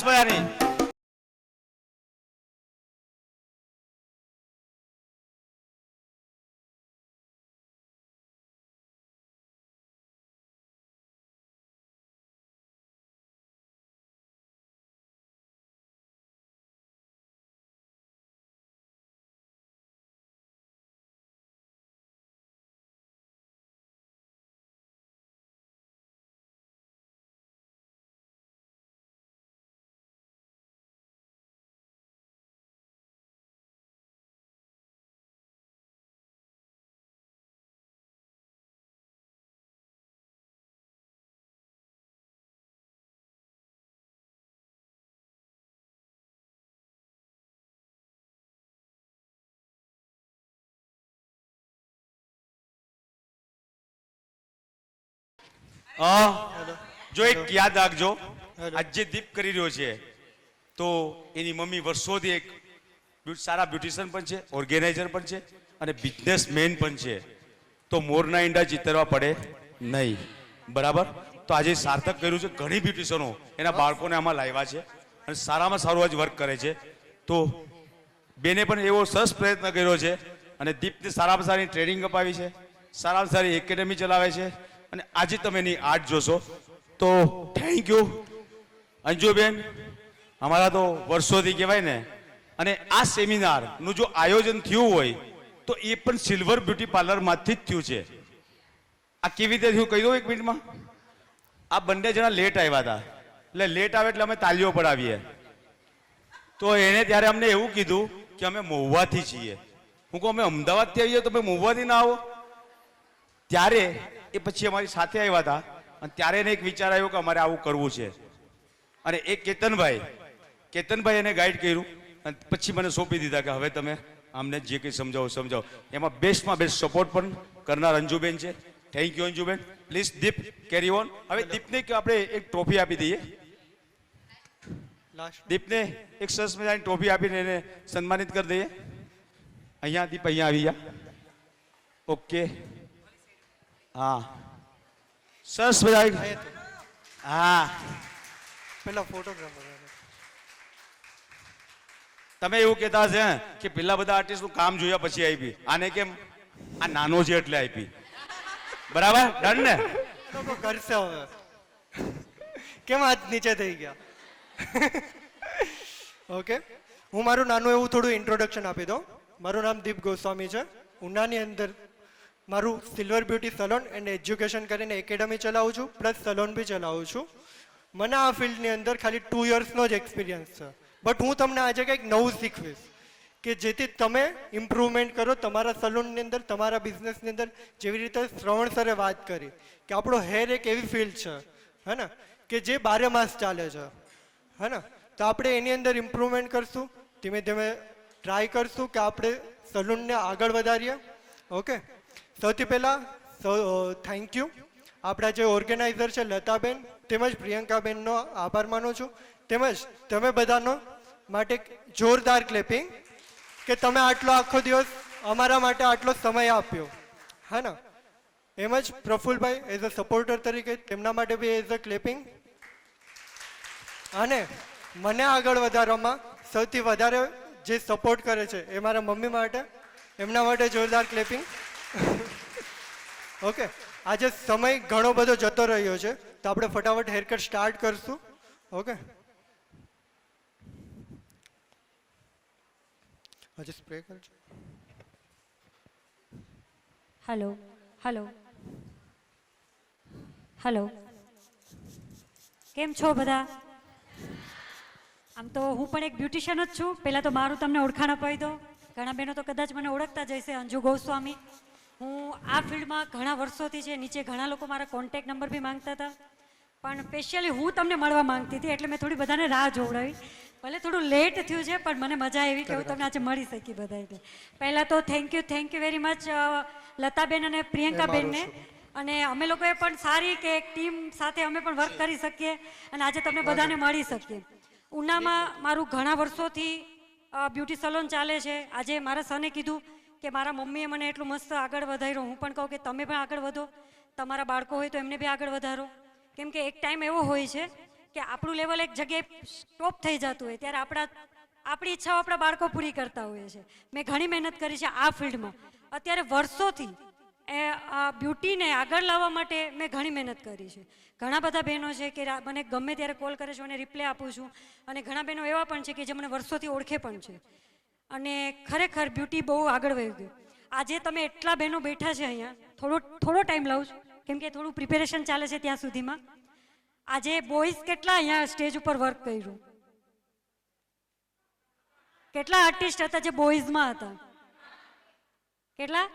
મજાની જો એક યાદ રાખજો આજ જે દીપ કરી રહ્યો છે તો એની મમ્મી વર્ષોથી એક સારા બ્યુટિશિયન પણ છે, ઓર્ગેનાઇઝર પણ છે અને બિઝનેસમેન પણ છે. તો મોરના ઈંડા ચિતરવા પડે નહીં, બરાબર? તો આજે સાર્થક કર્યું છે. ઘણી બ્યુટિશિયનો એના બાળકોને આમાં લાવ્યા છે અને સારામાં સારું આજ વર્ક કરે છે. તો બેને પણ એવો સરસ પ્રયત્ન કર્યો છે અને દીપને સારામાં સારી ટ્રેનિંગ અપાવી છે, સારામાં સારી એકેડેમી ચલાવે છે અને આજે તમે એની આર્ટ જોશો. તો થેન્ક યુ અંજુબેન, અમારા તો વર્ષોથી કહેવાય ને. અને આ સેમિનારનું જો આયોજન થયું હોય તો એ પણ સિલ્વર બ્યુટી પાર્લરમાંથી જ થયું છે. આ કેવી રીતે થયું કહી દઉં એક મિનિટમાં. આ બંને જણા લેટ આવ્યા હતા, એટલે લેટ આવે એટલે અમે તાલીઓ પડાવીએ. તો એને ત્યારે અમને એવું કીધું કે અમે મહુવાથી છીએ. હું કહું અમે અમદાવાદથી આવીએ તો તમે મહુવાથી ના આવો? ત્યારે એ પછી અમારી સાથે આવ્યા હતા અને ત્યારે એને એક વિચાર આવ્યો કે અમારે આવું કરવું છે. અને એ કેતનભાઈ એને ગાઈડ કર્યું અને પછી મને સોંપી દીધા કે હવે તમે અમને જે કંઈ સમજાવો. એમાં બેસ્ટમાં બેસ્ટ સપોર્ટ પણ કરનાર અંજુબેન છે. Thank you Anjuben. Please Deep carry on. હવે દીપને આપણે એક ટ્રોફી આપી દઈએ. દીપને એક સરસ મજાની ટ્રોફી આપીને એને સન્માનિત કરી દઈએ. અહીંયા દીપ અહીંયા આવી ગયા. ઓકે, હા સરસ મજા. હા પેલા ફોટોગ્રાફર તમે એવું કહેતા હશે કે પેલા બધા આર્ટિસ્ટનું કામ જોયા પછી આપી, આને કેમ આ નાનો છે એટલે આપી. બરાબર, ડન ને? લોકો કરશે હવે. કેમ હાથ નીચે થઈ ગયા? ઓકે, હું મારું નાનું એવું થોડું ઇન્ટ્રોડક્શન આપી દઉં. મારું નામ દીપ ગોસ્વામી છે. ઉનાની અંદર મારું silver beauty salon and education કરીને એકેડમી ચલાવું છું, પ્લસ સલોન બી ચલાવું છું. મને આ ફિલ્ડની અંદર ખાલી 2 યર્સનો જ એક્સપિરિયન્સ છે. બટ હું તમને આજે કંઈક નવું શીખવીશ કે જેથી તમે ઇમ્પ્રુવમેન્ટ કરો તમારા સલૂનની અંદર, તમારા બિઝનેસની અંદર. જેવી રીતે શ્રવણ સરે વાત કરી કે આપણો હેર એક એવી ફિલ્ડ છે, હે ને, કે જે 12 માસ ચાલે છે, હે ને. તો આપણે એની અંદર ઇમ્પ્રુવમેન્ટ કરશું, ધીમે ધીમે ટ્રાય કરશું કે આપણે સલૂનને આગળ વધારીએ. ઓકે, સૌથી પહેલાં થેન્ક યુ આપણા જે ઓર્ગેનાઇઝર છે લતાબેન તેમજ પ્રિયંકાબેનનો આભાર માનું છું. તેમજ તમે બધાનો માટે જોરદાર ક્લેપિંગ કે તમે આટલો આખો દિવસ અમારા માટે આટલો સમય આપ્યો, હે ને. એમ જ પ્રફુલભાઈ એઝ અ સપોર્ટર તરીકે તેમના માટે બી એઝ અ ક્લેપિંગ. અને મને આગળ વધારવામાં સૌથી વધારે જે સપોર્ટ કરે છે એ મારા મમ્મી માટે, એમના માટે જોરદાર ક્લેપિંગ. ઓકે, આજે સમય ઘણો બધો જતો રહ્યો છે તો આપણે ફટાફટ હેરકટ સ્ટાર્ટ કરશું. ઓકે, હજી સ્પ્રે કરજો. હેલો હેલો હેલો, કેમ છો બધા? આમ તો હું પણ એક બ્યુટિશિયન જ છું. પહેલાં તો મારું તમને ઓળખાણ અપાવી દો. ઘણા બહેનો તો કદાચ મને ઓળખતા જ હશે, અંજુ ગોસ્વામી. હું આ ફિલ્ડમાં ઘણા વર્ષોથી છે. નીચે ઘણા લોકો મારા કોન્ટેક્ટ નંબર બી માંગતા હતા, પણ સ્પેશિયલી હું તમને મળવા માંગતી હતી એટલે મેં થોડી બધાને રાહ જોવડાવી. ભલે થોડું લેટ થયું છે પણ મને મજા આવી કે હું તમને આજે મળી શકી બધા. એટલે પહેલાં તો thank you very much Lataben અને પ્રિયંકાબેનને. અને અમે લોકોએ પણ સારી કે એક ટીમ સાથે અમે પણ વર્ક કરી શકીએ અને આજે તમને બધાને મળી શકીએ. ઉનામાં મારું ઘણા વર્ષોથી બ્યુટી સલોન ચાલે છે. આજે મારા સને કીધું કે મારા મમ્મીએ મને એટલું મસ્ત આગળ વધાર્યો. હું પણ કહું કે તમે પણ આગળ વધો, તમારા બાળકો હોય તો એમને બી આગળ વધારો. કેમ કે એક ટાઈમ એવો હોય છે કે આપણું લેવલ એક જગ્યાએ સ્ટોપ થઈ જતું હોય ત્યારે આપણી ઈચ્છાઓ આપણા બાળકો પૂરી કરતા હોઈએ છે. મેં ઘણી મહેનત કરી છે આ ફિલ્ડમાં. અત્યારે વર્ષોથી આ બ્યુટીને આગળ લાવવા માટે મેં ઘણી મહેનત કરી છે. ઘણા બધા બહેનો છે કે મને ગમે ત્યારે કોલ કરે છે અને રિપ્લે આપું છું, અને ઘણા બહેનો એવા પણ છે કે જે મને વર્ષોથી ઓળખે પણ છે. અને ખરેખર બ્યુટી બહુ આગળ વહી ગયું. આજે તમે એટલા બહેનો બેઠા છે અહીંયા, થોડો ટાઈમ લઉં છું કેમ કે થોડું પ્રિપેરેશન ચાલે છે ત્યાં સુધીમાં. આજે બોયઝ કેટલા અહીંયા સ્ટેજ ઉપર વર્ક કર્યું? કેટલા આર્ટિસ્ટ હતા જે બોયઝમાં હતા? કેટલા?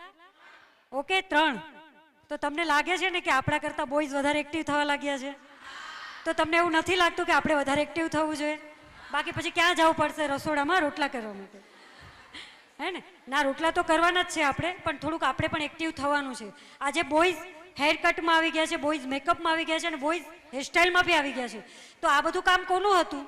ઓકે, 3. તો તમને લાગે છે ને કે આપણા કરતાં બોયઝ વધારે એક્ટિવ થવા લાગ્યા છે? તો તમને એવું નથી લાગતું કે આપણે વધારે એક્ટિવ થવું જોઈએ? બાકી પછી ક્યાં જવું પડશે? રસોડામાં રોટલા કરવા માટે, હે ને? ના, રોટલા તો કરવાના જ છે આપણે, પણ થોડુંક આપણે પણ એક્ટિવ થવાનું છે. આજે બોયઝ હેર કટમાં આવી ગયા છે, બોયઝ મેકઅપમાં આવી ગયા છે, અને બોયઝ હેરસ્ટાઈલમાં બી આવી ગયા છે. તો આ બધું કામ કોનું હતું?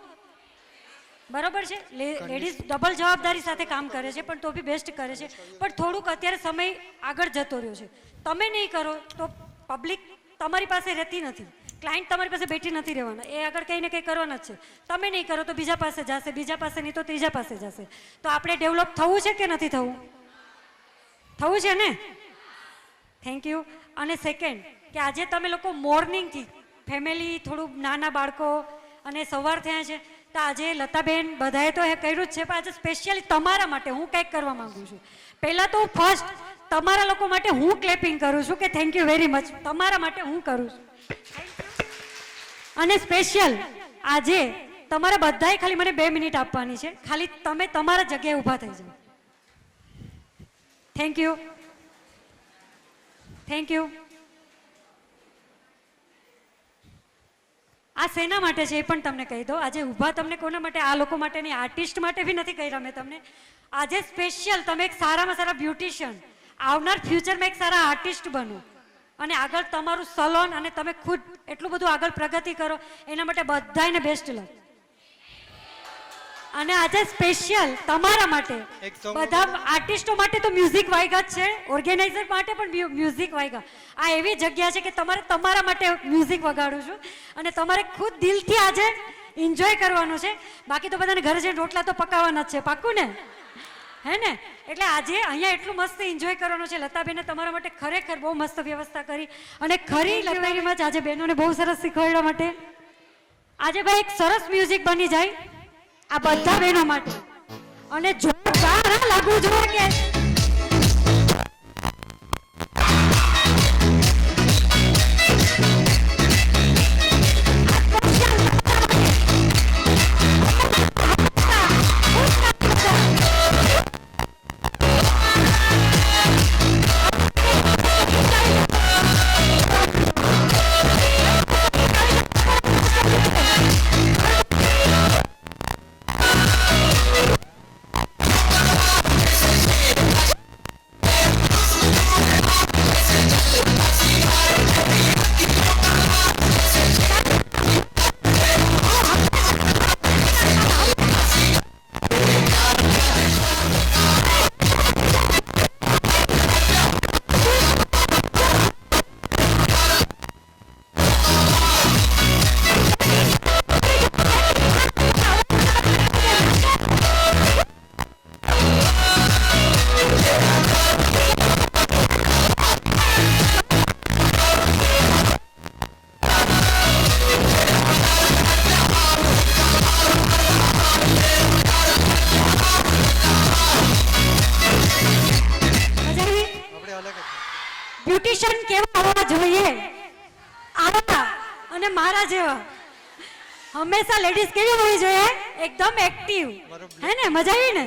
બરોબર છે, લેડીઝ ડબલ જવાબદારી સાથે કામ કરે છે, પણ તો બી બેસ્ટ કરે છે. પણ થોડુંક અત્યારે સમય આગળ જતો રહ્યો છે. તમે નહીં કરો તો પબ્લિક તમારી પાસે રહેતી નથી, ક્લાયન્ટ તમારી પાસે બેઠી નથી રહેવાના, એ આગળ કંઈ ને કંઈ કરવાના જ છે. તમે નહીં કરો તો બીજા પાસે જશે, બીજા પાસે નહીં તો ત્રીજા પાસે જશે. તો આપણે ડેવલપ થવું છે કે નથી થવું? થવું છે ને? Thank you. અને સેકન્ડ કે આજે તમે લોકો મોર્નિંગથી ફેમિલી, થોડું નાના બાળકો અને સવાર થયા છે, તો આજે લતાબેન બધાએ તો એ કર્યું જ છે, પણ આજે સ્પેશિયલી તમારા માટે હું કંઈક કરવા માંગુ છું. પહેલાં તો ફર્સ્ટ તમારા લોકો માટે હું ક્લેપિંગ કરું છું કે થેન્ક યુ વેરી મચ, તમારા માટે હું કરું છું. અને સ્પેશિયલ આજે તમારા બધાએ ખાલી મને 2 મિનિટ આપવાની છે, ખાલી તમે તમારા જગ્યાએ ઊભા થઈ જાઓ. Thank you, thank you. આ શેના માટે છે એ પણ તમને કહી દો. આજે ઊભા તમને કોના માટે? આ લોકો માટે નહીં, આર્ટિસ્ટ માટે બી નથી કહી રહ્યા મેં તમને. આજે સ્પેશિયલ તમે એક સારામાં સારા બ્યુટિશિયન, આવનાર ફ્યુચરમાં એક સારા આર્ટિસ્ટ બનો અને આગળ તમારું સલોન અને તમે ખુદ એટલું બધું આગળ પ્રગતિ કરો, એના માટે બધાને બેસ્ટ લક. અને આજે સ્પેશિયલ તમારા માટે, બધા આર્ટિસ્ટો માટે તો મ્યુઝિક વાગ્યા જ છે, ઓર્ગેનાઇઝર માટે પણ મ્યુઝિક વાગ્યા. આ એવી જગ્યા છે કે તમારે તમારા માટે મ્યુઝિક વગાડું છું અને તમારે ખુદ દિલથી આજે એન્જોય કરવાનું છે. બાકી તો બધાને ઘરે જઈને રોટલા તો પકાવવાના જ છે, પાક્કું ને? હે ને? એટલે આજે અહીંયા એટલું મસ્ત એન્જોય કરવાનું છે. લતાબેને તમારા માટે ખરેખર બહુ મસ્ત વ્યવસ્થા કરી અને ખરી લતાબેનમાં આજે બહેનોને બહુ સરસ શીખવાડવા માટે આજે ભાઈ એક સરસ મ્યુઝિક બની જાય આ બધા બહેનો માટે. અને જોરદાર લાગવું જોઈએ કે બ્યુટિશિયન કેવા હોવા જોઈએ? આવા અને મારા જેવા. હંમેશા લેડીઝ કેવી હોવી જોઈએ? એકદમ એક્ટિવ, હે ને? મજા આવી ને?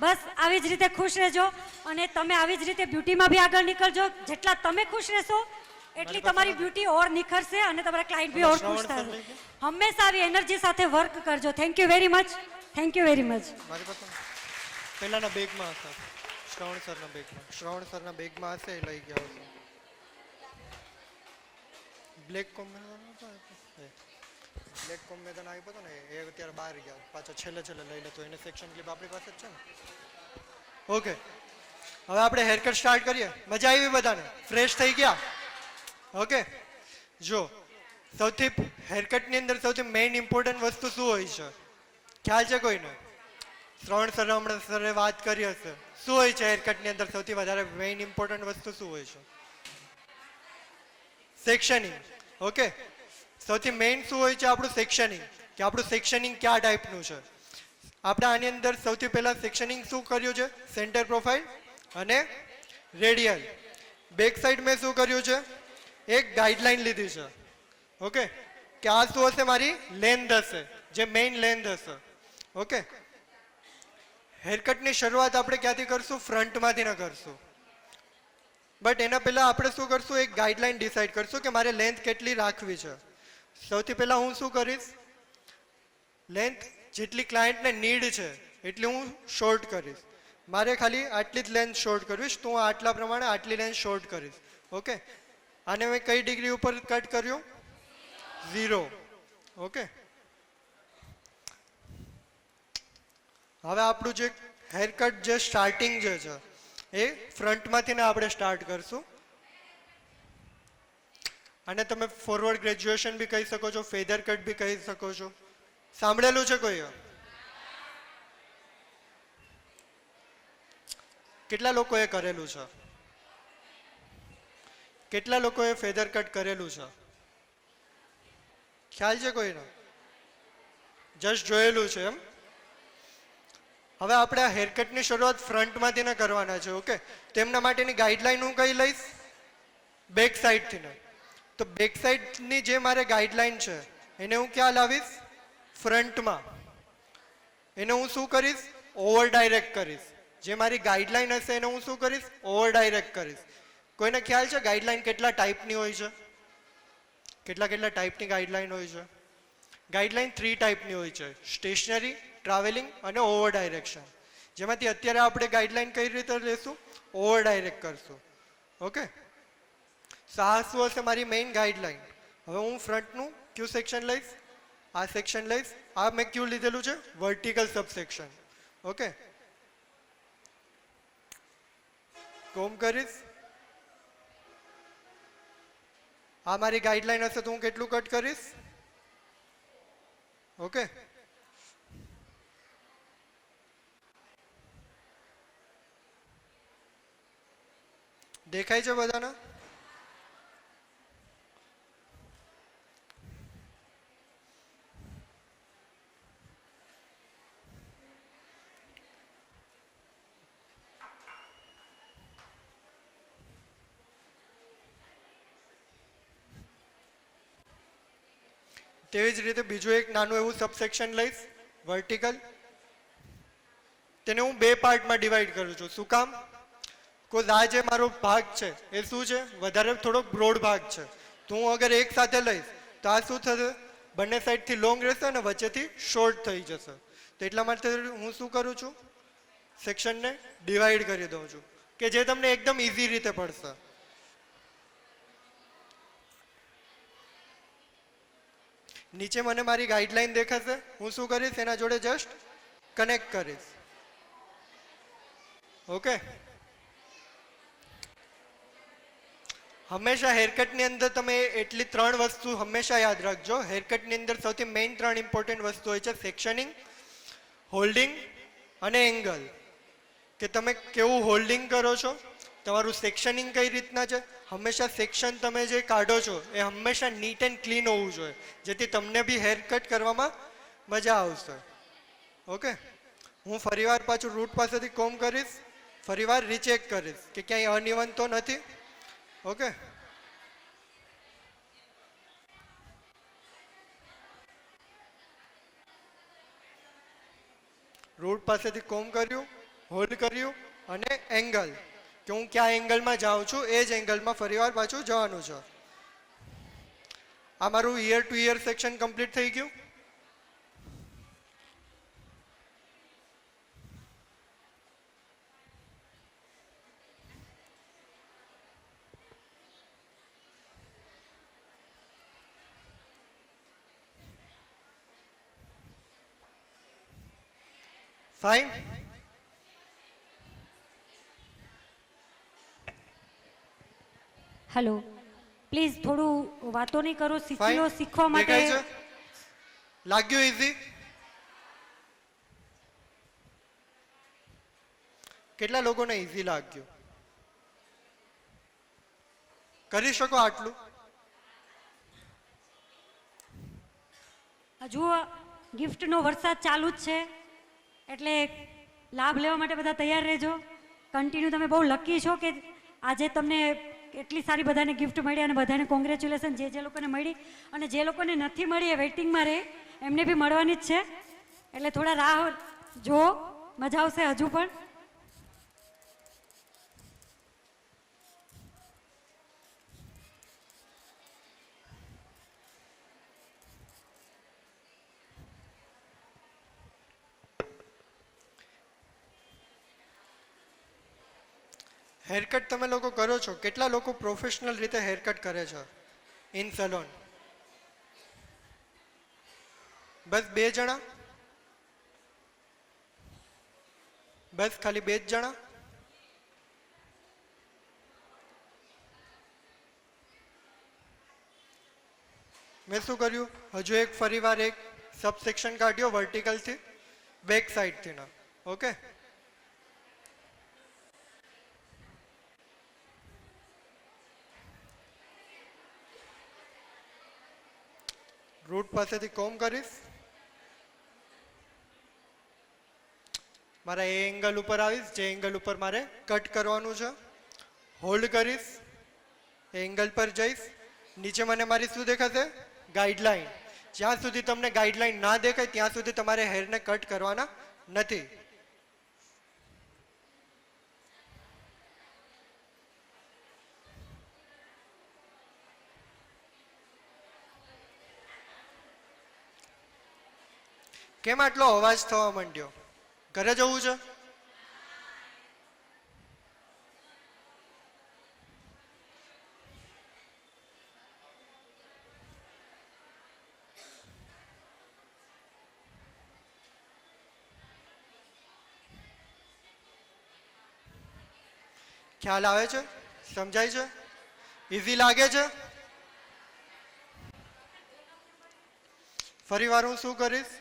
બસ આવી જ રીતે ખુશ રહેજો અને તમે આવી જ રીતે બ્યુટીમાં બી આગળ નીકળજો. જેટલા તમે ખુશ રહેશો એટલી તમારી બ્યુટી ઓર નિખરશે અને તમારા ક્લાયન્ટ બી ઓર ખુશ થશે. હંમેશા આવી એનર્જી સાથે વર્ક કરજો. Thank you very much, thank you very much. પહેલાના બેગમાં હતા, શ્રવણ સરના બેગમાં હશે, લઈ ગયા હશે. બ્લેક કોમ્બિનેશન આવ્યો હતો ને, એ અત્યારે બહાર ગયા, પાછો છેલ્લે લઈ લે, તો એને સેક્શન ક્લિપ આપણી પાસે જ છે ને. ઓકે, હવે આપણે હેરકટ સ્ટાર્ટ કરીએ. મજા આવી બધાને? ફ્રેશ થઈ ગયા? ઓકે, જો સૌથી હેરકટની અંદર સૌથી મેઇન ઇમ્પોર્ટન્ટ વસ્તુ શું હોય છે? ખ્યાલ છે કોઈને? શ્રવણ સર હમણાં સરે વાત કરી હશે. શું હોય છે હેરકટની અંદર સૌથી વધારે મેઇન ઇમ્પોર્ટન્ટ વસ્તુ શું હોય છે? સેક્શનિંગ. ઓકે, સૌથી મેઇન શું હોય છે આપણું સેક્શનિંગ, કે આપણું સેક્શનિંગ કયા ટાઈપનું છે. આપણે આની અંદર સૌથી પહેલા સેક્શનિંગ શું કર્યું છે? સેન્ટર પ્રોફાઇલ અને રેડિયલ. બેક સાઈડ મેં શું કર્યું છે? એક ગાઈડલાઈન લીધી છે. ઓકે, કે આ શું હશે? મારી લેન્થ હશે, જે મેઇન લેન્થ હશે. ઓકે, હેરકટની શરૂઆત આપણે ક્યાંથી કરશું? ફ્રન્ટમાંથી ન કરશું. બટ એના પહેલા આપણે શું કરશું? એક ગાઈડલાઈન ડિસાઈડ કરશું કે મારે લેન્થ કેટલી રાખવી છે. સૌથી પહેલા હું શું કરીશ? લેન્થ જેટલી ક્લાયન્ટને નીડ છે એટલી હું શોર્ટ કરીશ. મારે ખાલી આટલી જ લેન્થ શોર્ટ કરવીશ, તો હું આટલા પ્રમાણે આટલી લેન્થ શોર્ટ કરીશ. ઓકે, આને મેં કઈ ડિગ્રી ઉપર કટ કર્યું? 0. ઓકે, હવે આપણું જે હેરકટ જે સ્ટાર્ટિંગ જે છે એ ફ્રન્ટમાંથી ને આપણે સ્ટાર્ટ કરશું. અને તમે ફોરવર્ડ ગ્રેજ્યુએશન બી કહી શકો છો, ફેધર કટ બી કહી શકો છો. સાંભળેલું છે કોઈ? કેટલા લોકોએ કરેલું છે? કેટલા લોકોએ ફેધર કટ કરેલું છે? ખ્યાલ છે કોઈને? જસ્ટ જોયેલું છે એમ? હવે આપણે આ હેરકટની શરૂઆત ફ્રન્ટમાંથી ન કરવાના છે. ઓકે, તેમના માટેની ગાઈડલાઈન હું કઈ લઈશ? બેક સાઈડથી ને. તો બેક સાઈડની જે મારે ગાઈડલાઈન છે એને હું ક્યાં લાવીશ? ફ્રન્ટમાં. એને હું શું કરીશ? ઓવર ડાયરેક્ટ કરીશ. જે મારી ગાઈડલાઈન હશે એને હું શું કરીશ? ઓવર ડાયરેક્ટ કરીશ. કોઈને ખ્યાલ છે ગાઈડલાઈન કેટલા ટાઈપની હોય છે? કેટલા કેટલા ટાઈપની ગાઈડલાઈન હોય છે? ગાઈડલાઈન 3 ટાઈપની હોય છે: સ્ટેશનરી, ટ્રાવેલિંગ અને ઓવર ડાયરેક્શન. જેમાંથી અત્યારે આપણે ગાઈડલાઈન કઈ રીતે લેશું? ઓવર ડાયરેક્ટ કરશું. ઓકે, સો આ શું હશે? મારી મેઇન ગાઈડલાઈન. હવે હું ફ્રન્ટનું ક્યુ સેક્શન લઈશ, આ સેક્શન લઈશ. આ મેં ક્યુ લીધેલું છે? Vertical subsection. ઓકે, કોમ કરીશ. આ મારી ગાઈડલાઈન હશે તો હું કેટલું કટ કરીશ? ઓકે, દેખાય છે બધાને? તેવી જ રીતે બીજું એક નાનું એવું સબસેક્શન લઈશ, વર્ટિકલ. તેને હું 2 પાર્ટમાં ડિવાઈડ કરું છું. શું કામ? કોઝ આ જે મારો ભાગ છે એ શું છે? વધારે થોડોક બ્રોડ ભાગ છે. તો હું અગર એક સાથે લઈશ તો આ શું થશે? બંને સાઈડથી લોંગ રહેશે અને વચ્ચેથી શોર્ટ થઈ જશે. તો એટલા માટે હું શું કરું છું? સેક્શનને ડિવાઈડ કરી દઉં છું કે જે તમને એકદમ ઇઝી રીતે પડશે. નીચે મને મારી ગાઈડલાઈન દેખાશે. હું શું કરીશ? એના જોડે જસ્ટ કનેક્ટ કરીશ. ઓકે, હંમેશા હેરકટની અંદર તમે એટલી 3 વસ્તુ હંમેશા યાદ રાખજો. હેરકટની અંદર સૌથી મેઇન 3 ઇમ્પોર્ટન્ટ વસ્તુ હોય છે: સેક્શનિંગ, હોલ્ડિંગ અને એંગલ. કે તમે કેવું હોલ્ડિંગ કરો છો, તમારું સેક્શનિંગ કઈ રીતના છે. હંમેશા સેક્શન તમે જે કાઢો છો એ હંમેશા નીટ એન્ડ ક્લીન હોવું જોઈએ, જેથી તમને બી હેર કટ કરવામાં મજા આવશે. ઓકે, હું ફરીવાર પાછું રૂટ પાસેથી કોમ કરીશ, ફરીવાર રીચેક કરીશ કે ક્યાંય અનઇવન તો નથી. ઓકે, રૂટ પાસેથી કોમ કર્યું, હોલ્ડ કર્યું અને એંગલ, કે હું કયા એંગલમાં જાઉં છું એ જ એંગલમાં ફરીવાર પાછું જવાનું છે. આ મારું ઈયર ટુ ઈયર સેક્શન કમ્પ્લીટ થઈ ગયું. ફાઇન. હેલો, પ્લીઝ થોડું વાતો નહીં કરો, શીખી લો. ફાઇન, શીખવા દેખાય માટે છે? લાગ્યું ઈઝી? કેટલા લોકોને ઈઝી લાગ્યું? કરી શકો આટલું? હજુ ગિફ્ટનો વરસાદ ચાલુ જ છે, એટલે લાભ લેવા માટે બધા તૈયાર રહેજો. કન્ટિન્યુ. તમે બહુ લકી છો કે આજે તમને એટલી સારી બધાને ગિફ્ટ મળી, અને બધાને કોંગ્રેચ્યુલેશન. જે લોકોને મળી અને જે લોકોને નથી મળી એ વેઇટિંગમાં રહે, એમને બી મળવાની જ છે. એટલે થોડા રાહ જો, મજા આવશે હજુ પણ. હેરકટ તમે લોકો કરો છો? કેટલા લોકો પ્રોફેશનલ રીતે હેરકટ કરે છે ઇન સલોન? બસ 2 જણા? બસ ખાલી 2 જ જણા? મેં શું કર્યું, હજુ એક ફરીવાર એક સબસેક્શન કાઢ્યો વર્ટિકલથી, બેક સાઈડથી ના. ઓકે, રૂટ પાસેથી કોમ કરીશ. મારા એ એંગલ ઉપર આવીશ જે એંગલ ઉપર મારે કટ કરવાનું છે. હોલ્ડ કરીશ, એ એંગલ પર જઈશ. નીચે મને મારી શું દેખાશે? ગાઈડલાઈન. જ્યાં સુધી તમને ગાઈડલાઈન ના દેખાય ત્યાં સુધી તમારે હેરને કટ કરવાના નથી. કેમ આટલો અવાજ થવા માંડ્યો? ઘરે જવું છે? ખ્યાલ આવે છે? સમજાય છે? ઇઝી લાગે છે? ફરી વાર હું શું કરીશ,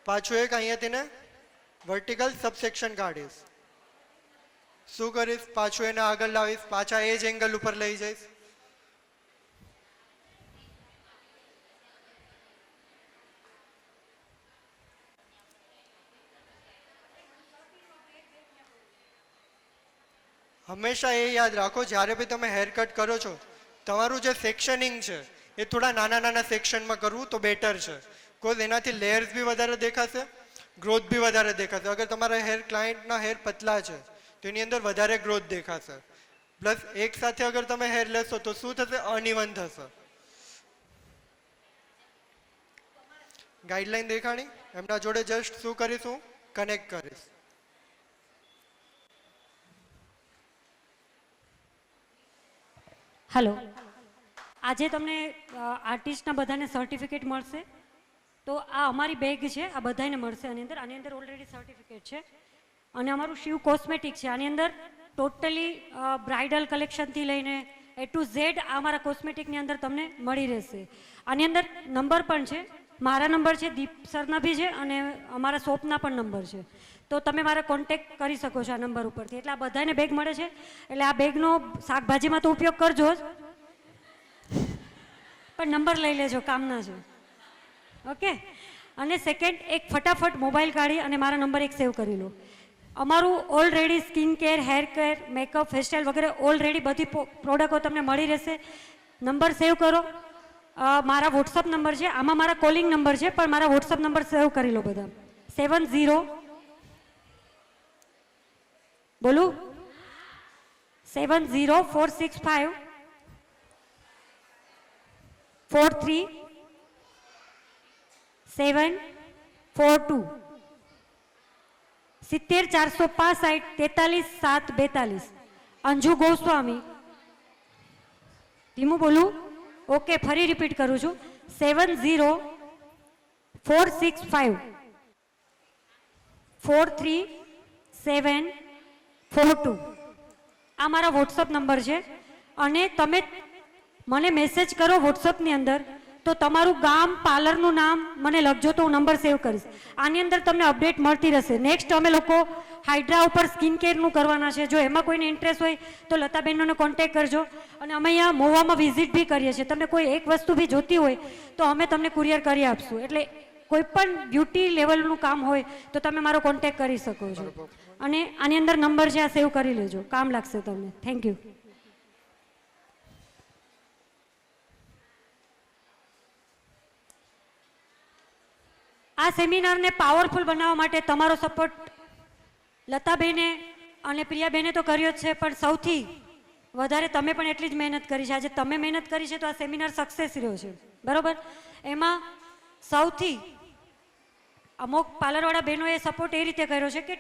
પાછું એક અહીંયાથી ને વર્ટિકલ સબસેક્શન કાઢીશ. શું કરીશ, પાછું એને આગળ લાવીશ, પાછા એ જ એંગલ ઉપર લઈ જઈશ. હંમેશા એ યાદ રાખો, જ્યારે બી તમે હેર કટ કરો છો, તમારું જે સેક્શનિંગ છે એ થોડા નાના નાના સેક્શનમાં કરવું તો બેટર છે. કોઝ એનાથી લેયર્સ બી વધારે દેખાશે, ગ્રોથ બી વધારે દેખાશે. અગર તમારા હેર ક્લાયન્ટના હેર પતલા છે તો એની અંદર વધારે ગ્રોથ દેખાશે. પ્લસ એક સાથે અગર તમે હેર લેશો તો શું થશે? અનઇવન થશે. ગાઈડલાઈન દેખાણી? એમના જોડે જસ્ટ શું કરીશ, હું કનેક્ટ કરીશ. હલો, આજે તમને આર્ટિસ્ટના બધાને સર્ટિફિકેટ મળશે. તો આ અમારી બેગ છે, આ બધાને મળશે. આની અંદર ઓલરેડી સર્ટિફિકેટ છે. અને અમારું શિવ કોસ્મેટિક છે. આની અંદર ટોટલી બ્રાઇડલ કલેક્શનથી લઈને A to Z આ અમારા કોસ્મેટિકની અંદર તમને મળી રહેશે. આની અંદર નંબર પણ છે, મારા નંબર છે, દીપ સરના બી છે, અને અમારા શોપના પણ નંબર છે. તો તમે મારા કોન્ટેક્ટ કરી શકો છો આ નંબર ઉપરથી. એટલે આ બધાને બેગ મળે છે. એટલે આ બેગનો શાકભાજીમાં તો ઉપયોગ કરજો જ, પણ નંબર લઈ લેજો, કામના છે. ઓકે. અને સેકન્ડ, એક ફટાફટ મોબાઈલ કાઢી અને મારા નંબર એક સેવ કરી લો. અમારું already skin care, hair care, makeup, hairstyle વગેરે ઓલરેડી બધી પ્રોડક્ટો તમને મળી રહેશે. નંબર સેવ કરો. મારા વોટ્સઅપ નંબર છે, આમાં મારા કોલિંગ નંબર છે, પણ મારા વોટ્સઅપ નંબર સેવ કરી લો બધા. 70 બોલું 70465 43742 70465 43 742. અંજુ ગોસ્વામી. ધીમું બોલું? ઓકે, ફરી રિપીટ કરું છું. 70465 43742. આ મારા વોટ્સઅપ નંબર છે. અને તમે મને મેસેજ કરો વોટ્સઅપની અંદર, તો તમારું ગામ, પાર્લરનું નામ મને લખજો તો હું નંબર સેવ કરીશ. આની અંદર તમને અપડેટ મળતી રહેશે. નેક્સ્ટ અમે લોકો હાઇડ્રા ઉપર સ્કિન કેરનું કરવાના છે. જો એમાં કોઈને ઇન્ટરેસ્ટ હોય તો લતાબેનનો કોન્ટેક્ટ કરજો. અને અમે અહીંયા મોવામાં વિઝિટ બી કરીએ છીએ. તમને કોઈ એક વસ્તુ બી જોતી હોય તો અમે તમને કુરિયર કરી આપશું. એટલે કોઈ પણ બ્યુટી લેવલનું કામ હોય તો તમે મારો કોન્ટેક્ટ કરી શકો છો. અને આની અંદર નંબર છે, આ સેવ કરી લેજો, કામ લાગશે તમને. Thank you. આ સેમિનારને પાવરફુલ બનાવવા માટે તમારો સપોર્ટ લતાબેને અને પ્રિયાબેને તો કર્યો જ છે, પણ સૌથી વધારે તમે પણ એટલી જ મહેનત કરી છે. આજે તમે મહેનત કરી છે તો આ સેમિનાર સક્સેસ રહ્યો છે, બરાબર. એમાં સૌથી અમુક પાર્લરવાળા બહેનોએ સપોર્ટ એ રીતે કર્યો છે કે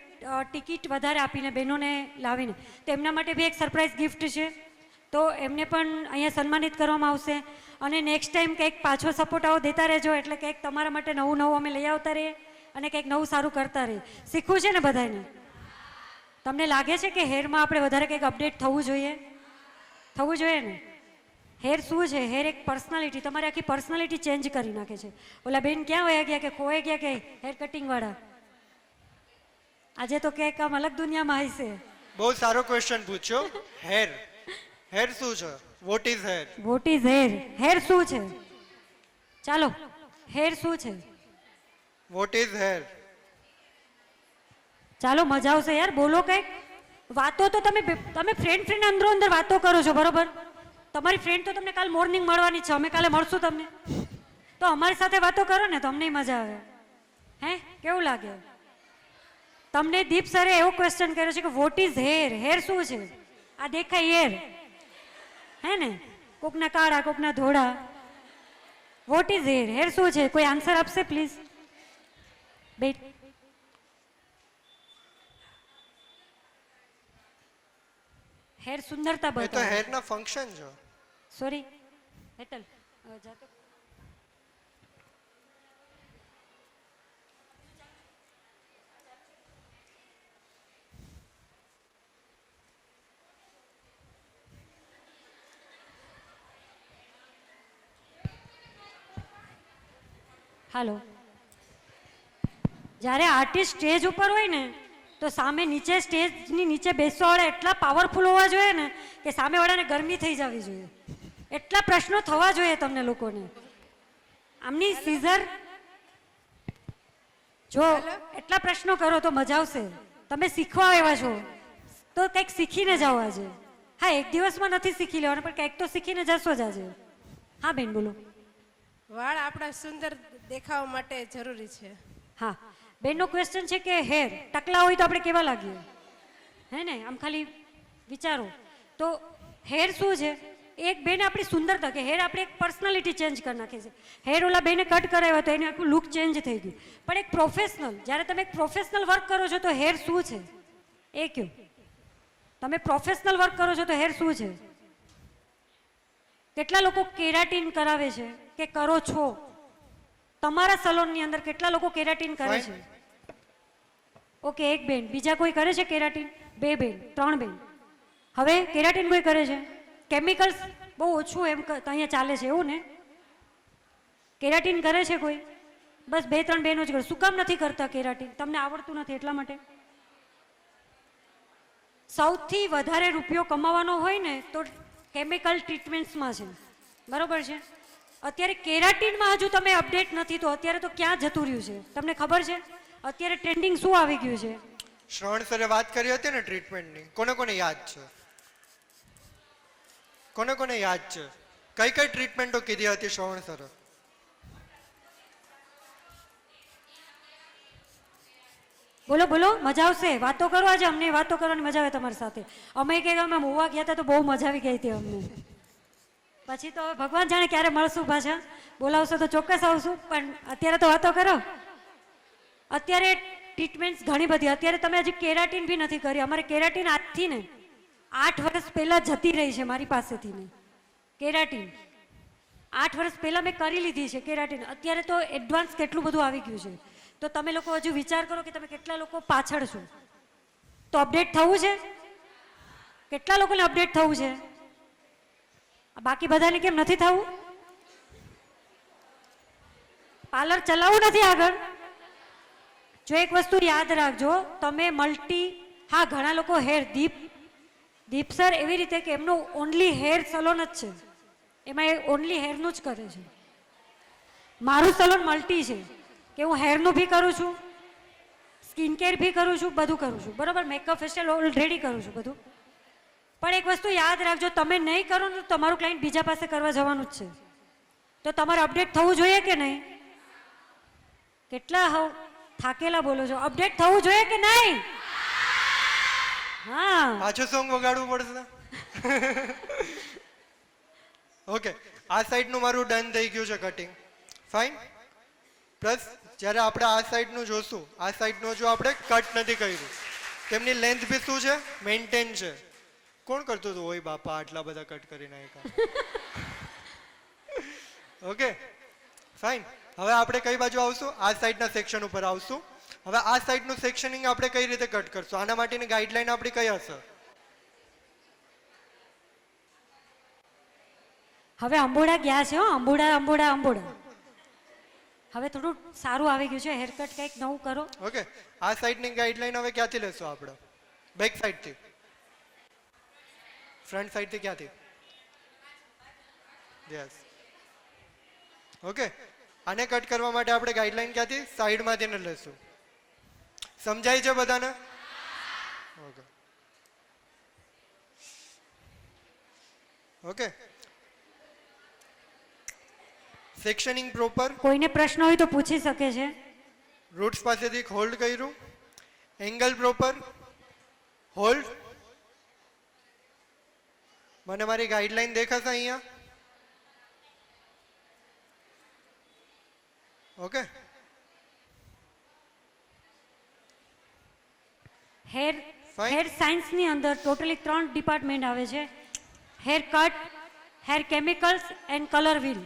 ટિકિટ વધારે આપીને બહેનોને લાવીને, તો એમના માટે બી એક સરપ્રાઇઝ ગિફ્ટ છે. તો એમને પણ અહીંયા સન્માનિત કરવામાં આવશે. અને નેક્સ્ટ ટાઈમ કંઈક પાછો સપોર્ટ આવો દેતા રહેજો, એટલે કંઈક તમારા માટે નવું નવું અમે લઈ આવતા રહીએ અને કંઈક નવું સારું કરતા રહીએ. શીખવું છે ને બધાને? તમને લાગે છે કે હેરમાં આપણે વધારે કંઈક અપડેટ થવું જોઈએ? થવું જોઈએ ને? હેર શું છે? હેર એક પર્સનાલિટી, તમારી આખી પર્સનાલિટી ચેન્જ કરી નાખે છે. ઓલા બેન ક્યાં વયા ગયા, કે ખોવાઈ ગયા કે હેર કટિંગવાળા? આજે તો કંઈક આમ અલગ દુનિયામાં હશે. બહુ સારો ક્વેશ્ચન પૂછ્યો. હેર હેર શું છે? What is hair? What is hair? Hair શું છે? ચાલો, હેર શું છે? What is hair? ચાલો, મજા આવશે યાર, બોલો કંઈક. વાતો તો તમે ફ્રેન્ડ અંદરો અંદર વાતો કરો છો, બરોબર. તમારી ફ્રેન્ડ તો તમને કાલ મોર્નિંગ મળવાની છે, અમે કાલે મળશું તમને, તો અમારી સાથે વાતો કરો ને તો અમને મજા આવે. હે, કેવું લાગે તમને? દીપ સરે એવો ક્વેશ્ચન કર્યો છે કે વોટ ઇઝ હેર? હેર શું છે? આ દેખાય હેર, હે ને? કોકના કાળા, કોકના ધોળા. What is hair? હેર શું છે? કોઈ આન્સર આપશે પ્લીઝ? બેટ. હેર સુંદરતા એ તો બતાવે. હેર ના ફંક્શન છે. સોરી હેતલ, જાતો. હાલો. જ્યારે આર્ટિસ્ટ સ્ટેજ ઉપર હોય ને તો સામે નીચે સ્ટેજની નીચે બેસવાવાળા એટલા પાવરફુલ હોવા જોઈએ ને કે સામેવાળાને ગરમી થઈ જવી જોઈએ. એટલા પ્રશ્નો થવા જોઈએ તમને લોકોને. આમની સીઝર જો એટલા પ્રશ્નો કરો તો મજા આવશે. તમે શીખવા આવ્યા છો તો કંઈક શીખીને જાઓ આજે. હા, એક દિવસમાં નથી શીખી લેવાનું, પણ કંઈક તો શીખીને જશો જ આજે. હા બેન, બોલો. વાળ આપણા સુંદર દેખાવા માટે જરૂરી છે. હા, બેનનો ક્વેશ્ચન છે કે હેર ટકલા હોય તો આપણે કેવા લાગીએ, હે ને? આમ ખાલી વિચારો તો હેર શું છે? એક બેન આપણી સુંદરતા, કે હેર આપણે એક પર્સનાલિટી ચેન્જ કરી નાખે છે. હેર ઓલા બેને કટ કરાવ્યો તો એને આખું લુક ચેન્જ થઈ ગયું. પણ એક પ્રોફેશનલ, જ્યારે તમે એક પ્રોફેશનલ વર્ક કરો છો તો હેર શું છે એ કહો. તમે પ્રોફેશનલ વર્ક કરો છો તો હેર શું છે? કેટલા લોકો કેરાટીન કરાવે છે કે કરો છો? તમારા સલોનની અંદર કેટલા લોકો કેરાટીન કરે છે? ઓકે, એક બેન. બીજા કોઈ કરે છે કેરાટીન? 2 બેન, 3 બેન. હવે કેરાટીન કોઈ કરે છે? કેમિકલ્સ બહુ ઓછું એમ અહીંયા ચાલે છે, એવું ને? કેરાટીન કરે છે કોઈ? બસ 2-3 બહેનો જ કરે. શું કામ નથી કરતા કેરાટીન? તમને આવડતું નથી એટલા માટે? સૌથી વધારે રૂપિયો કમાવાનો હોય ને તો કેમિકલ ટ્રીટમેન્ટ્સમાં છે, બરોબર છે. અત્યારે કેરાટીનમાં હજુ તમે અપડેટ નથી, તો અત્યારે તો ક્યાં જતું રહ્યું છે તમને ખબર છે? અત્યારે ટ્રેન્ડિંગ શું આવી ગયું છે? શ્રવણ સરે વાત કરી હતી ને ટ્રીટમેન્ટની, કોને કોને યાદ છે? કોને કોને યાદ છે? કઈ કઈ ટ્રીટમેન્ટો કીધી હતી શ્રવણ સરે? બોલો બોલો, મજા આવશે. વાતો કરો આજે, અમને વાતો કરવાની મજા આવે તમારી સાથે. અમે કે અમે મોવા ગયા હતા તો બહુ મજા આવી ગઈ હતી અમને. પછી તો હવે ભગવાન જાણે ક્યારે મળશું પાછા. બોલાવશો તો ચોક્કસ આવશું, પણ અત્યારે તો વાતો કરો. અત્યારે ટ્રીટમેન્ટ્સ ઘણી બધી. અત્યારે તમે હજી કેરાટીન બી નથી કરી. અમારે કેરાટીન આજથી ને 8 વર્ષ પહેલા જતી રહી છે મારી પાસેથી ને કેરાટીન. 8 વર્ષ પહેલા મેં કરી લીધી છે કેરાટીન. અત્યારે તો એડવાન્સ કેટલું બધું આવી ગયું છે. તો તમે લોકો હજુ વિચાર કરો કે તમે કેટલા લોકો પાછળ છો. તો અપડેટ થવું છે. કેટલા લોકોને અપડેટ થવું છે? બાકી બધાને કેમ નથી થવું? પાર્લર ચલાવવું નથી આગળ? જો એક વસ્તુ યાદ રાખજો, તમે હા ઘણા લોકો દીપ સર એવી રીતે કે એમનું ઓનલી હેર સલોન જ છે, એમાં એ ઓનલી હેરનું જ કરે છે. મારું સલોન મલ્ટી છે કે હું હેરનું બી કરું છું, સ્કિન કેર બી કરું છું, બધું કરું છું, બરાબર. મેકઅપ ફેશિયલ ઓલરેડી કરું છું બધું. પણ એક વસ્તુ યાદ રાખજો, તમે નહીં કરો ને તો તમારું ક્લાયન્ટ બીજા પાસે કરવા જવાનું જ છે. તો તમારે અપડેટ થવું જોઈએ કે નહીં? કેટલા થાકેલા બોલો છો? અપડેટ થવું જોઈએ કે નહીં? હા, પાછું સોંગ વગાડવું પડશે. ઓકે, આ સાઈડનું મારું ડન થઈ ગયું છે કટિંગ, ફાઇન. પ્લસ જ્યારે આપણે આ સાઈડનું જોશું, આ સાઈડનું જો આપણે કટ નથી કર્યું, તેમની લેન્થ બી શું છે? મેન્ટેન છે. કોણ કરતું હતું? ઓય બાપા, આટલા બધા કટ કરી નાખ્યા. Okay, fine. હવે આપણે કઈ બાજુ આવશું? આ સાઈડના સેક્શન ઉપર આવશું. હવે આ સાઈડનું સેક્શનિંગ આપણે કઈ રીતે કટ કરશું? આના માટેની ગાઈડલાઈન આપણી કઈ હશે? હવે અંબોડા ગયા છે. અંબોડા હવે થોડું સારું આવી ગયું છે. હેરકટ કંઈક નવું કરો. ઓકે, આ સાઈડની ગાઈડલાઈન હવે ક્યાંથી લેશું આપણે? બેક સાઈડથી? ફ્રન્ટ સાઈડથી ક્યાંથી? યસ. ઓકે, આને કટ કરવા માટે આપણે ગાઈડલાઈન ક્યાંથી? સાઈડમાંથી ને લેશું. સમજાય છે બધાને? ઓકે. Okay, sectioning proper. કોઈને પ્રશ્ન હોય તો પૂછી શકે છે. રૂટ્સ પાસેથી હોલ્ડ કર્યું. Angle proper hold. મને મારી ગાઈડલાઈન દેખાશે અહીંયા? ઓકે. Hair Fine. સાયન્સની અંદર ટોટલી 3 ડિપાર્ટમેન્ટ આવે છે: hair cut, hair chemicals and colour wheel.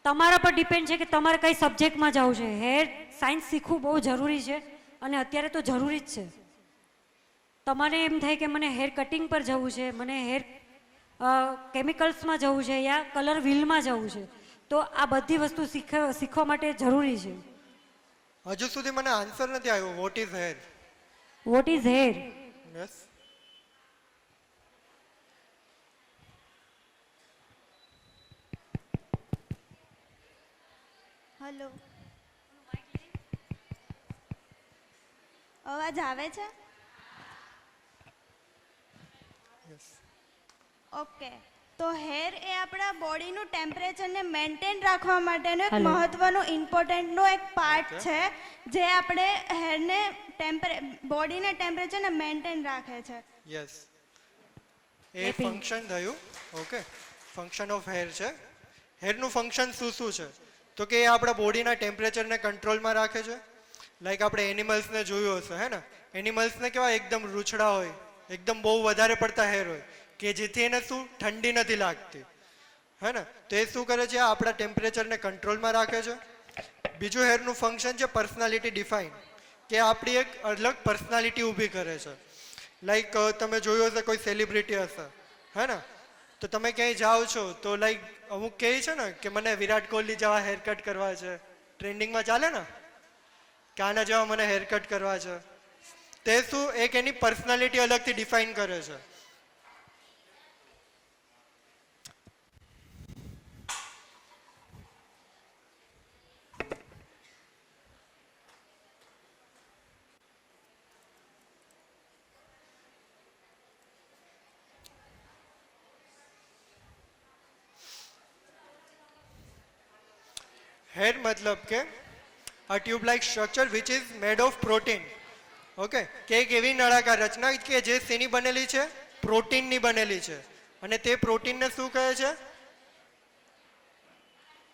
તમારા પર ડિપેન્ડ છે કે તમારે કઈ સબ્જેક્ટમાં જવું છે. હેર સાયન્સ શીખવું બહુ જરૂરી છે અને અત્યારે તો જરૂરી જ છે. તમારે એમ થાય કે મને હેર કટિંગ પર જવું છે, મને હેર કેમિકલ્સમાં જવું છે યા કલર વ્હીલમાં જવું છે, તો આ બધી વસ્તુ શીખવા માટે જરૂરી છે. હજુ સુધી મને આન્સર નથી આવ્યો. What is hair? What is hair? Yes. Hello, અવાજ આવે છે? યસ. ઓકે, તો હેર એ આપણા બોડીનું ટેમ્પરેચરને મેન્ટેન રાખવા માટેનો એક Hello. મહત્વનો ઇમ્પોર્ટન્ટનો એક પાર્ટ છે, જે આપણે હેરને બોડીને ટેમ્પરેચરને મેન્ટેન રાખે છે. યસ, એ ફંક્શન થયું. ઓકે, ફંક્શન ઓફ હેર છે. હેરનું ફંક્શન શું છે? તો કે એ આપણા બોડીના ટેમ્પરેચરને કંટ્રોલમાં રાખે છે. લાઈક આપણે એનિમલ્સને જોયું હશે, હે ને? એનિમલ્સને કેવા એકદમ રૂછડા હોય, એકદમ બહુ વધારે પડતા હેર હોય, કે જેથી એને શું ઠંડી નથી લાગતી, હે ને? તો એ શું કરે છે? આપણા ટેમ્પરેચરને કંટ્રોલમાં રાખે છે. બીજું હેરનું ફંક્શન છે પર્સનાલિટી ડિફાઇન, કે આપણી એક અલગ પર્સનાલિટી ઊભી કરે છે. લાઈક તમે જોયું હશે કોઈ સેલિબ્રિટી હશે, હે ને? તો તમે ક્યાંય જાઓ છો તો લાઈક અમુક કહે છે ને કે મને વિરાટ કોહલી જેવા હેર કટ કરવા છે, ટ્રેન્ડિંગમાં ચાલે ને કે આના જેવા મને હેર કટ કરવા છે. તે શું એક એની પર્સનાલિટી અલગથી ડિફાઇન કરે છે. હેર મતલબ કે a tube like structure which is made of protein. Okay, કે એક એવી નળાકાર રચના કે જે શેની બનેલી છે? પ્રોટીનની બનેલી છે. અને તે પ્રોટીનને શું કહે છે?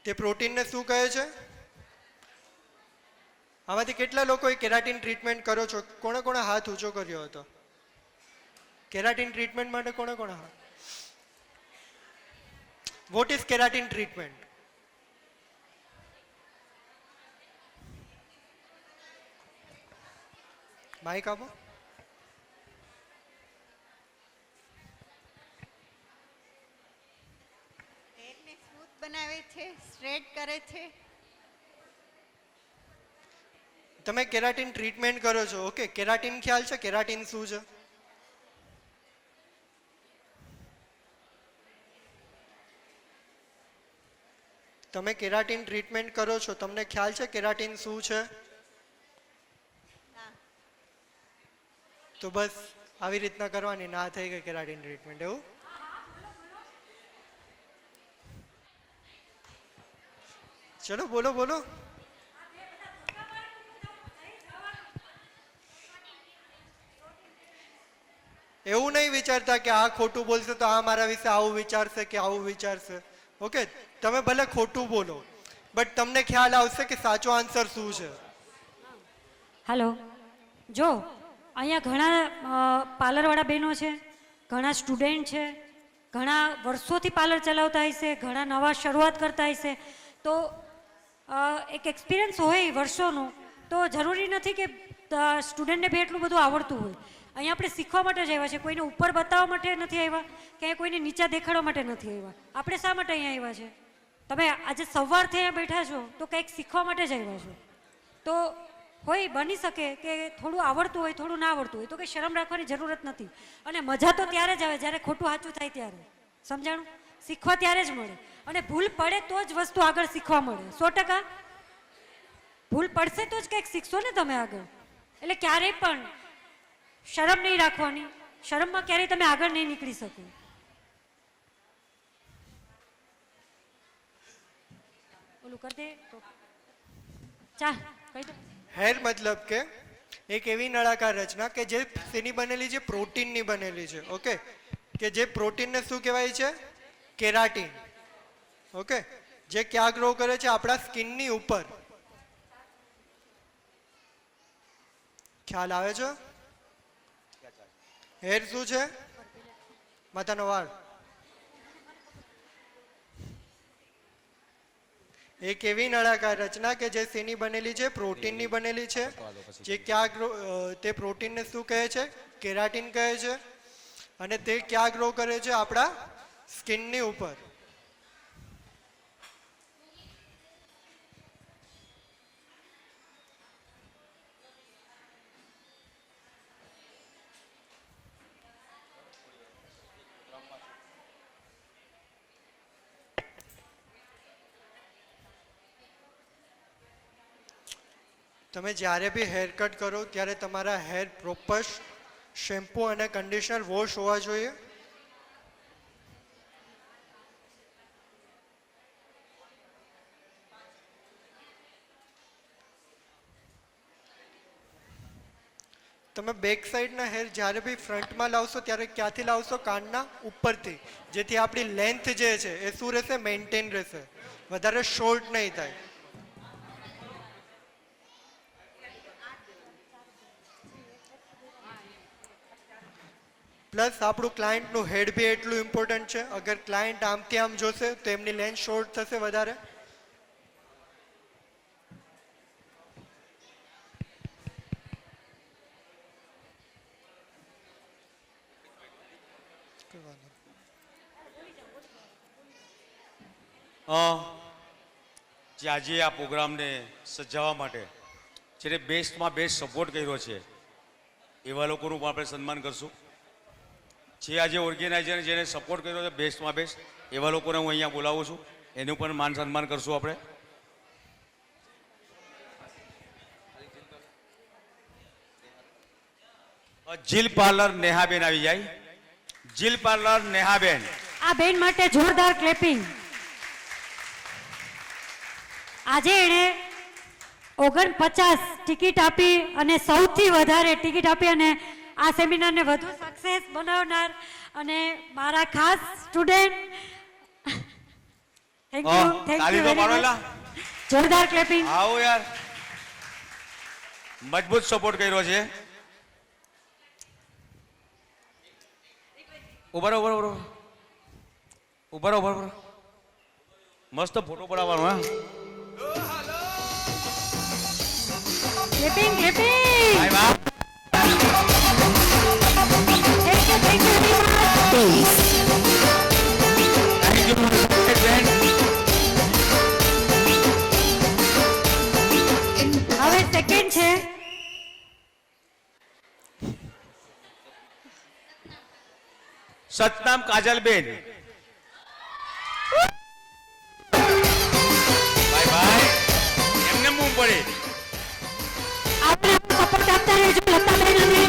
તે પ્રોટીનને શું કહે છે? આમાંથી કેટલા લોકોએ કેરાટીન ટ્રીટમેન્ટ કરો છો? કોણે કોણે હાથ ઊંચો કર્યો હતો? કેરાટીન ટ્રીટમેન્ટ માટે કોણે કોણે હાથ? What is keratin treatment? Mic આપો. બનાવે છે, સ્ટ્રેટ કરે છે. તમે કેરાટીન ટ્રીટમેન્ટ કરો છો, ઓકે? કેરાટીન ખ્યાલ છે? કેરાટીન શું છે? તમે કેરાટીન ટ્રીટમેન્ટ કરો છો, તમને ખ્યાલ છે કેરાટીન શું છે? ના. તો બસ આવી રીતના કરવાની, ના થઈ ગઈ કેરાટીન ટ્રીટમેન્ટ, એવું? ચલો બોલો બોલો. એવું નહીં વિચારતા કે આ ખોટું બોલશે તો આ મારા વિશે આવું વિચારશે કે આવું વિચારશે, ઓકે? તમે ભલે ખોટું બોલો બટ તમને ખ્યાલ આવશે કે સાચો આન્સર શું છે. હાલો, જો અહીંયા ઘણા પાર્લરવાળા બહેનો છે, ઘણા સ્ટુડન્ટ છે, ઘણા વર્ષોથી પાર્લર ચલાવતા હશે, ઘણા નવા શરૂઆત કરતા હશે. તો એક એક્સપિરિયન્સ હોય વર્ષોનું, તો જરૂરી નથી કે સ્ટુડન્ટને બી એટલું બધું આવડતું હોય. અહીંયા આપણે શીખવા માટે જ આવ્યા છે, કોઈને ઉપર બતાવવા માટે નથી આવ્યા, કે કોઈને નીચા દેખાડવા માટે નથી આવ્યા. આપણે શા માટે અહીંયા આવ્યા છે? તમે આજે સવારથી અહીંયા બેઠા છો તો કંઈક શીખવા માટે જ આવ્યા છો. તો હોય બની શકે કે થોડું આવડતું હોય, થોડું ના આવડતું હોય, તો કંઈ શરમ રાખવાની જરૂરત નથી. અને મજા તો ત્યારે જ આવે જ્યારે ખોટું સાચું થાય ત્યારે. સમજાણું? શીખવા ત્યારે જ મળે. અને ભૂલ પડે તો જ વસ્તુ આગળ શીખવા મળે. 100% ભૂલ પડશે તો જ કંઈક શીખશો ને તમે આગળ. એટલે ક્યારેય પણ શરમ નહીં રાખવાની. શરમમાં ક્યારેય તમે આગળ નહીં નીકળી શકો. ઓલું કરી દે તો ચાલ કહી દો. હેર મતલબ કે એક એવી નળાકાર રચના કે જે શેની બનેલી છે? પ્રોટીનની બનેલી છે, ઓકે? કે જે પ્રોટીનને શું કહેવાય છે? Keratin, okay? જે ક્યાં ગ્રો કરે છે? આપણા સ્કિનની ઉપર. ખ્યાલ આવે છે? હેર શું છે? માથાનો વાળ. એક એવી નળાકાર રચના કે જે શેની બનેલી છે? પ્રોટીનની બનેલી છે. જે ક્યાં ગ્રો, તે પ્રોટીનને શું કહે છે? કેરાટીન કહે છે. અને તે ક્યાં ગ્રો કરે છે? આપણા સ્કિનની ઉપર. તમે જ્યારે બી હેર કટ કરો ત્યારે તમારા હેર પ્રોપર શેમ્પૂ અને કન્ડિશનર વોશ હોવા જોઈએ. તમે બેક સાઈડના હેર જ્યારે બી ફ્રન્ટમાં લાવશો ત્યારે ક્યાંથી લાવશો? કાનના ઉપરથી, જેથી આપણી લેન્થ જે છે એ શું રહેશે? મેન્ટેન રહેશે, વધારે શોર્ટ નહીં થાય. પ્લસ આપણું ક્લાયન્ટનું હેડ બી એટલું ઇમ્પોર્ટન્ટ છે. અગર ક્લાયન્ટ આમથી આમ જોશે તો એમની લેન્થ શોર્ટ થશે વધારે. જે આજે આ પ્રોગ્રામને સજાવવા માટે જેને બેસ્ટમાં બેસ્ટ સપોર્ટ કર્યો છે એવા લોકોનું પણ આપણે સન્માન કરશું. જે આજે ઓર્ગેનાઇઝર જેને સપોર્ટ કર્યો છે બેસ્ટમાં બેસ્ટ એવા લોકોને હું અહીંયા બોલાવું છું, એનું પણ માન સન્માન કરશું આપણે. જીલ પાર્લર નેહાબેન આવી જાય. જીલ પાર્લર નેહાબેન. આ બેન માટે જોરદાર ક્લેપિંગ. આજે એણે 49 ટિકિટ આપી અને સૌથી વધારે ટિકિટ આપી અને આ સેમિનારને વધુ સક્સેસ બનાવનાર અને મારા ખાસ સ્ટુડન્ટ. થેન્ક યુ તાળી તો પાડો એલા. જોરદાર ક્લેપિંગ. આવો યાર, મજબૂત સપોર્ટ કર્યો છે. ઉભા રહો, ઉભા રહો, ઉભા રહો, ઉભા રહો. મસ્ત ફોટો પડાવવાનો. હા, ક્લેપિંગ ક્લેપિંગ. ભાઈ વાહ. Thank you very much. Thank you, friend. સતનામ કાજલબેન. ભાઈ ભાઈ એમને મૂવ પડે. આપણે સપોર્ટ આપતા રહેજો લતાબેન અને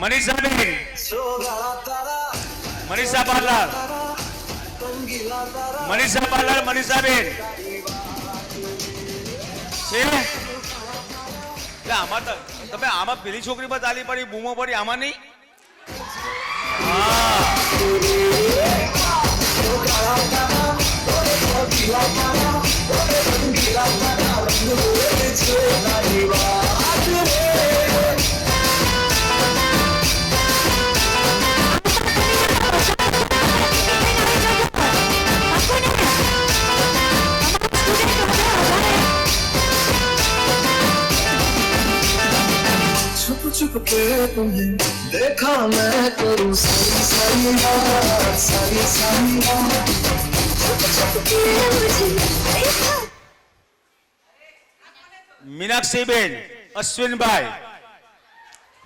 મનીષાબેન, મનીષા પાર્લર, મનીષા પાર્લર, મનીષાબેન છે. એટલે આમાં તો તમે આમાં પેલી છોકરી પર તાલી પડી, બૂમો પડી, આમાં નહીં. छुप छुप के तुम्हें देखा मैं करूँ सारी सारी रात, सारी सारी रात। छुप छुप के मुझे देखा। મીનાક્ષીબેન, અશ્વિનભાઈ.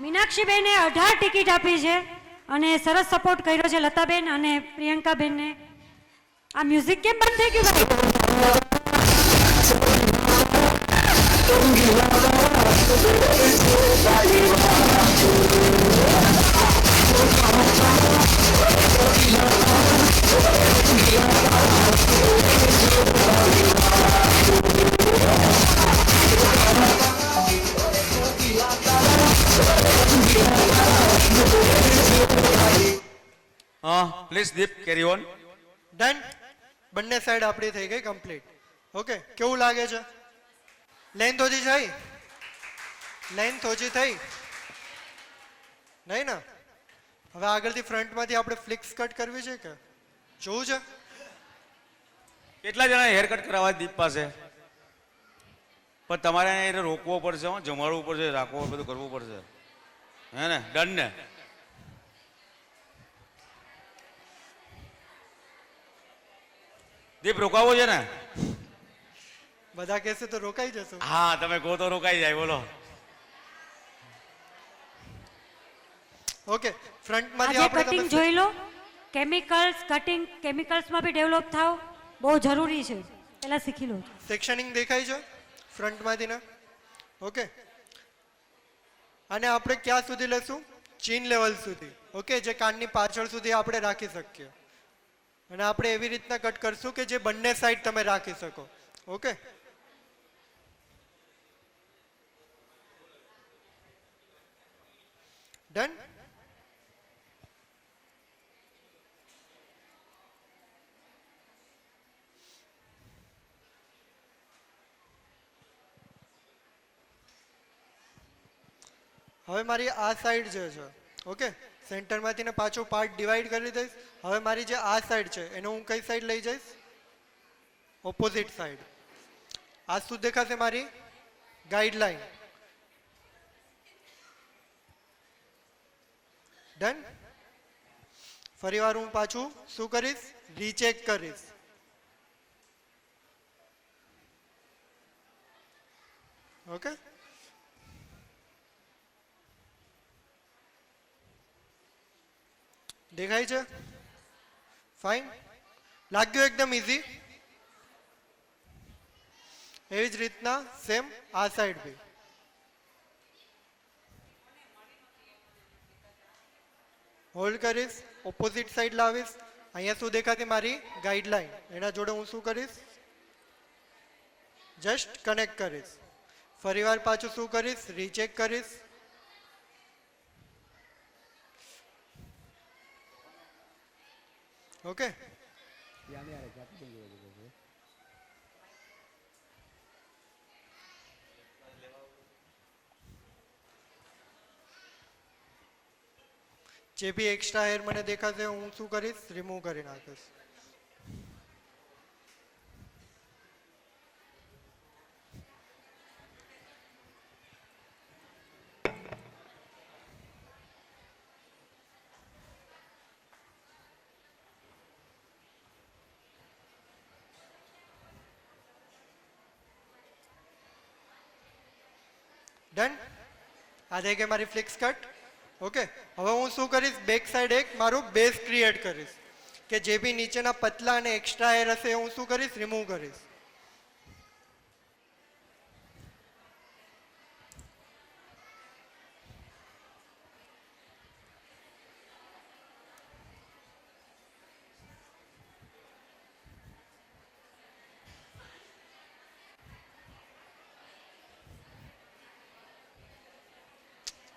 મીનાક્ષીબેને 18 ટિકિટ આપી છે અને સરસ સપોર્ટ કર્યો છે લતાબેન અને પ્રિયંકાબેનને. આ મ્યુઝિક કેમ બંધ થઈ ગયું હા please Deep carry on. Done. બંને સાઈડ આપણી થઈ ગઈ કમ્પ્લીટ. ઓકે, કેવું લાગે છે? લેન્થ ઓછી થઈ? લેન્થ ઓછી થઈ નહીં ને? હવે આગળથી ફ્રન્ટમાંથી આપણે ફ્લિક્સ કટ કરવી છે કે જોવું છે? કેટલા જણા હેર કટ કરાવવા દીપ પાસે? પણ તમારે એને રોકવો પડશે, જમાડવું પડશે, રાખવું, બધું કરવું પડશે, હે ને? ડન ને? દીપ રોકાવો છે ને? બધા કહેશે તો રોકાઈ જશું. હા તમે કહો તો રોકાઈ જાય. બોલો. ઓકે, ફ્રન્ટમાંથી આજે આપણે કટિંગ જોઈ લો. કેમિકલ્સ કટિંગ, કેમિકલ્સમાં બી ડેવલપ થાવ બહુ જરૂરી છે, પહેલા શીખી લો. સેક્શનિંગ દેખાય છે ફ્રન્ટમાંથી ને? ઓકે, અને આપણે ક્યાં સુધી લેશું? ચીન લેવલ સુધી. ઓકે, જે કાનની પાછળ સુધી આપણે રાખી શકીએ. અને આપણે એવી રીતના કટ કરશું કે જે બંને સાઈડ તમે રાખી શકો. Okay, done. હવે મારી આ સાઈડ જે છે, ઓકે, સેન્ટરમાંથી ને પાછો પાર્ટ ડિવાઈડ કરી દઈશ. હવે મારી જે આ સાઈડ છે એને હું કઈ સાઈડ લઈ જઈશ? Opposite side. આ શું દેખાશે? મારી ગાઈડલાઈન. ડન. ફરી વાર હું પાછું શું કરીશ? રીચેક કરીશ. ઓકે, દેખાય છે? ફાઇન. લાગ્યું એકદમ ઈઝી? એવી જ રીતના સેમ આ સાઈડ બી. હોલ્ડ કરીશ, ઓપોઝિટ સાઈડ લાવીશ. અહીંયા શું દેખાતી? મારી ગાઈડલાઈન. એના જોડે હું શું કરીશ? જસ્ટ કનેક્ટ કરીશ. ફરીવાર પાછું શું કરીશ, રીચેક કરીશ. ઓકે, જે બી એક્સ્ટ્રા હેર મને દેખાશે હું શું કરીશ, રિમૂવ કરી નાખીશ. ડન. આ થઈ ગઈ મારી ફ્લિક્સ કટ. ઓકે, હવે હું શું કરીશ, બેક સાઈડ એક મારું બેઝ ક્રિએટ કરીશ કે જે બી નીચેના પતલા અને એક્સ્ટ્રા હેર હશે હું શું કરીશ, રિમૂવ કરીશ.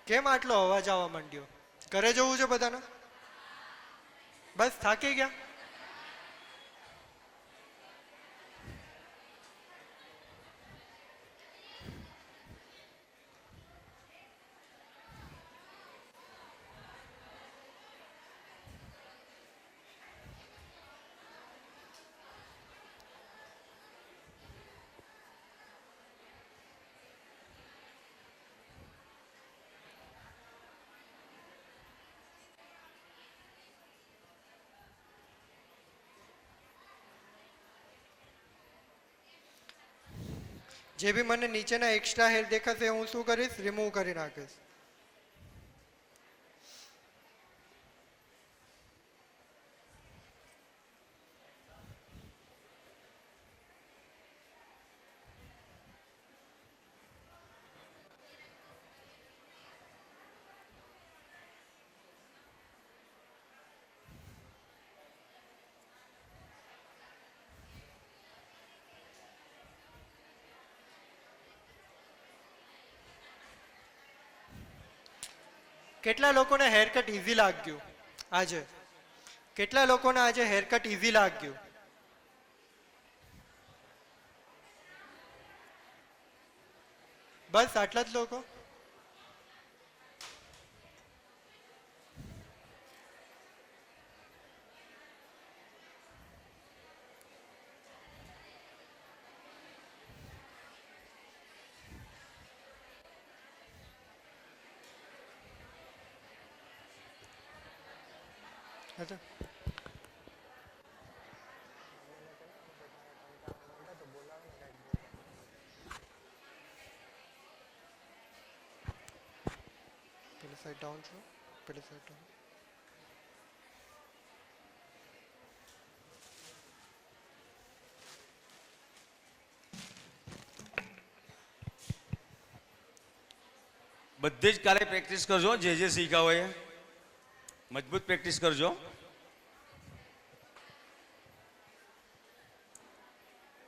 કેમ આટલો અવાજ આવવા માંડ્યો? ઘરે જવું છે બધાને? બસ થાકી ગયા? જે બી મને નીચેના એક્સ્ટ્રા હેર દેખાશે હું શું કરીશ, રિમૂવ કરી નાખીશ. કેટલા લોકોને હેર કટ ઇઝી લાગ્યું આજે? કેટલા લોકોને આજે હેર કટ ઇઝી લાગ્યું? બસ આટલા જ લોકો? अच्छा, पहले साइड डाउन छो, पहले साइड डाउन. બધે જ કાલે પ્રેક્ટિસ કરજો, જે શીખ્યા હોય એ મજબૂત પ્રેક્ટિસ કરજો.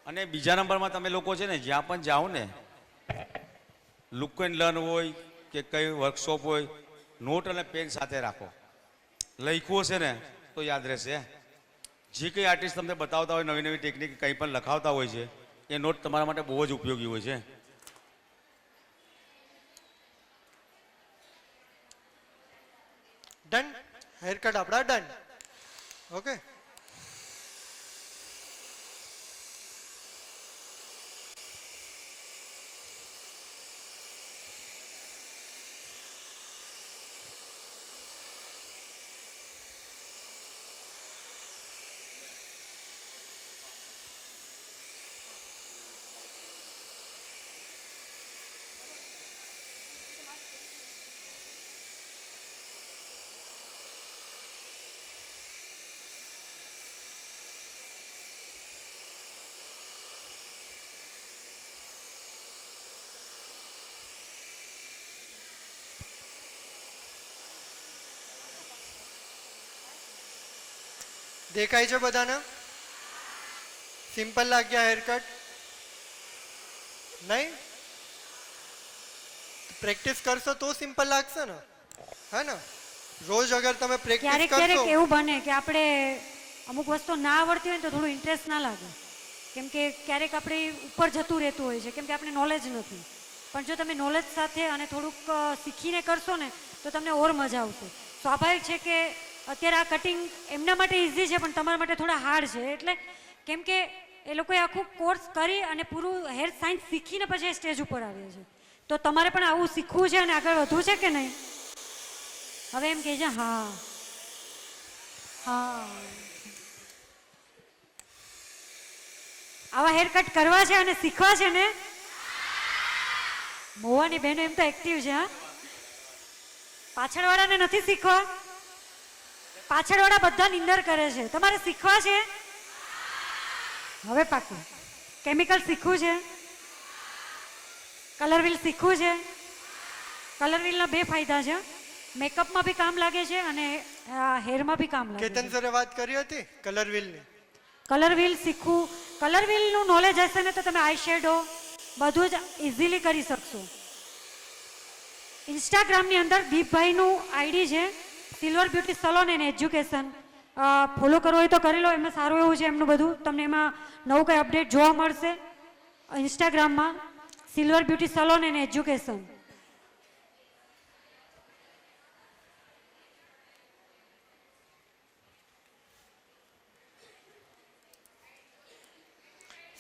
અને બીજા નંબરમાં તમે લોકો છે ને જ્યાં પણ જાઓ ને, લુક એન્ડ લર્ન હોય કે કઈ વર્કશોપ હોય, નોટ અને પેન સાથે રાખો. લખ્યું હશે ને તો યાદ રહેશે. જે કંઈ આર્ટિસ્ટ તમને બતાવતા હોય, નવી નવી ટેકનિક કંઈ પણ લખાવતા હોય છે, એ નોટ તમારા માટે બહુ જ ઉપયોગી હોય છે. ડન. હેર કટ આપણા ડન. ઓકે, દેખાય છે બધાને? સિમ્પલ લાગ્યા હેર કટ? નહીં? પ્રેક્ટિસ કરશો તો સિમ્પલ લાગશે ને, હે ને? રોજ અગર તમે પ્રેક્ટિસ ક્યારેક કરશો. ક્યારેક એવું બને કે આપણે અમુક વસ્તુ ના આવડતી હોય ને તો થોડું ઇન્ટરેસ્ટ ના લાગે, કેમ કે ક્યારેક આપણે ઉપર જતું રહેતું હોય છે, કેમ કે આપણે નોલેજ નથી. પણ જો તમે નોલેજ સાથે અને થોડુંક શીખીને કરશો ને તો તમને ઓર મજા આવશે. સ્વાભાવિક છે કે અત્યારે આ કટિંગ એમના માટે ઇઝી છે પણ તમારા માટે થોડા હાર્ડ છે, એટલે કેમ કે એ લોકોએ આખું કોર્સ કરી અને પૂરું હેર સાયન્સ શીખીને પછી સ્ટેજ ઉપર આવે છે. તો તમારે પણ આવું શીખવું છે અને આગળ વધવું છે કે નહીં? હવે એમ કહે છે હા હા, આવા હેર કટ કરવા છે અને શીખવા છે ને? મોવાની બહેનો એમ તો એક્ટિવ છે. હા, પાછળવાળાને નથી શીખવા? પાછળવાળા બધા નિંદર કરે છે, તમારે શીખવા છે? હવે પાકું. કેમિકલ શીખવું છે? કલર વ્હીલ શીખવું છે? કલર વ્હીલના 2 ફાયદા છે, મેકઅપમાં બી કામ લાગે છે અને હેરમાં બી કામ લાગે કેતન છે. સરે વાત કરી હતી કલર વ્હીલની. કલર વ્હીલ શીખવું, કલર વ્હીલનું નોલેજ હશે ને તો તમે આઈ શેડો બધું જ ઇઝીલી કરી શકશો. ઇન્સ્ટાગ્રામની અંદર દીપભાઈનું આઈડી છે silver beauty salon and education, follow કરવો હોય તો કરી લો. એમાં સારું એવું છે એમનું બધું, તમને એમાં નવું કંઈ અપડેટ જોવા મળશે. ઇન્સ્ટાગ્રામમાં silver beauty salon and education.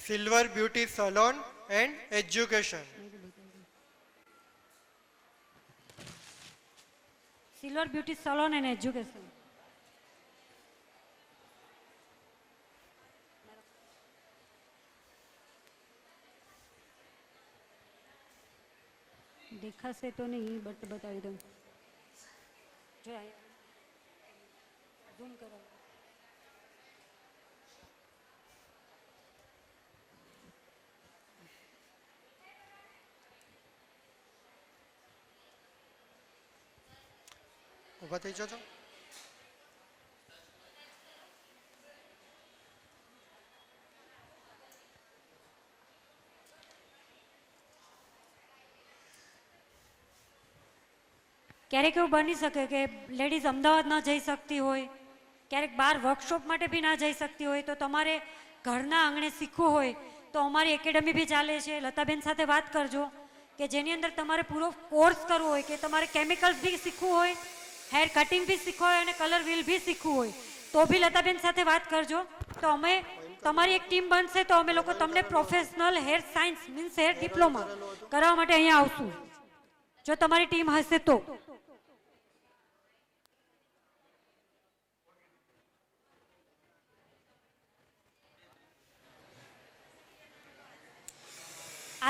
Silver beauty salon and education. Silver beauty salon and education. દેખાશે તો નહીં બટ બતાવી દઉં. જો ઝૂમ કરો. ઊભા થઈ જજો. ક્યારેક એવું બની શકે કે લેડીઝ અમદાવાદ ન જઈ શકતી હોય, ક્યારેક બહાર વર્કશોપ માટે બી ના જઈ શકતી હોય, તો તમારે ઘરના આંગણે શીખવું હોય તો અમારી એકેડમી બી ચાલે છે. લતાબેન સાથે વાત કરજો કે જેની અંદર તમારે પૂરો કોર્સ કરવો હોય, કે તમારે કેમિકલ્સ બી શીખવું હોય, હેર કટિંગ બી શીખવું હોય અને કલર વ્હીલ બી શીખવું હોય તો બી લતાબેન સાથે વાત કરજો. તો અમે તમારી એક ટીમ બનશે તો અમે લોકો તમને professional hair science means hair diploma કરવા માટે અહીંયા આવશું, જો તમારી ટીમ હશે તો.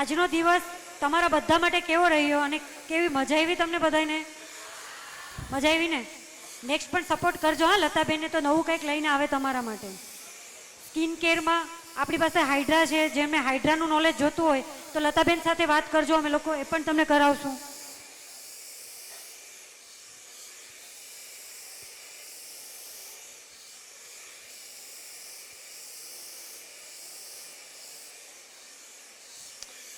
આજનો દિવસ તમારા બધા માટે કેવો રહ્યો અને કેવી મજા આવી તમને બધાને? મજા આવી ને? નેક્સ્ટ પણ સપોર્ટ કરજો હા લતાબેનને, તો નવું કંઈક લઈને આવે તમારા માટે. સ્કિન કેરમાં આપણી પાસે હાઇડ્રા છે, જેમને હાઇડ્રાનું નોલેજ જોતું હોય તો લતાબેન સાથે વાત કરજો, અમે લોકો એ પણ તમને કરાવશું.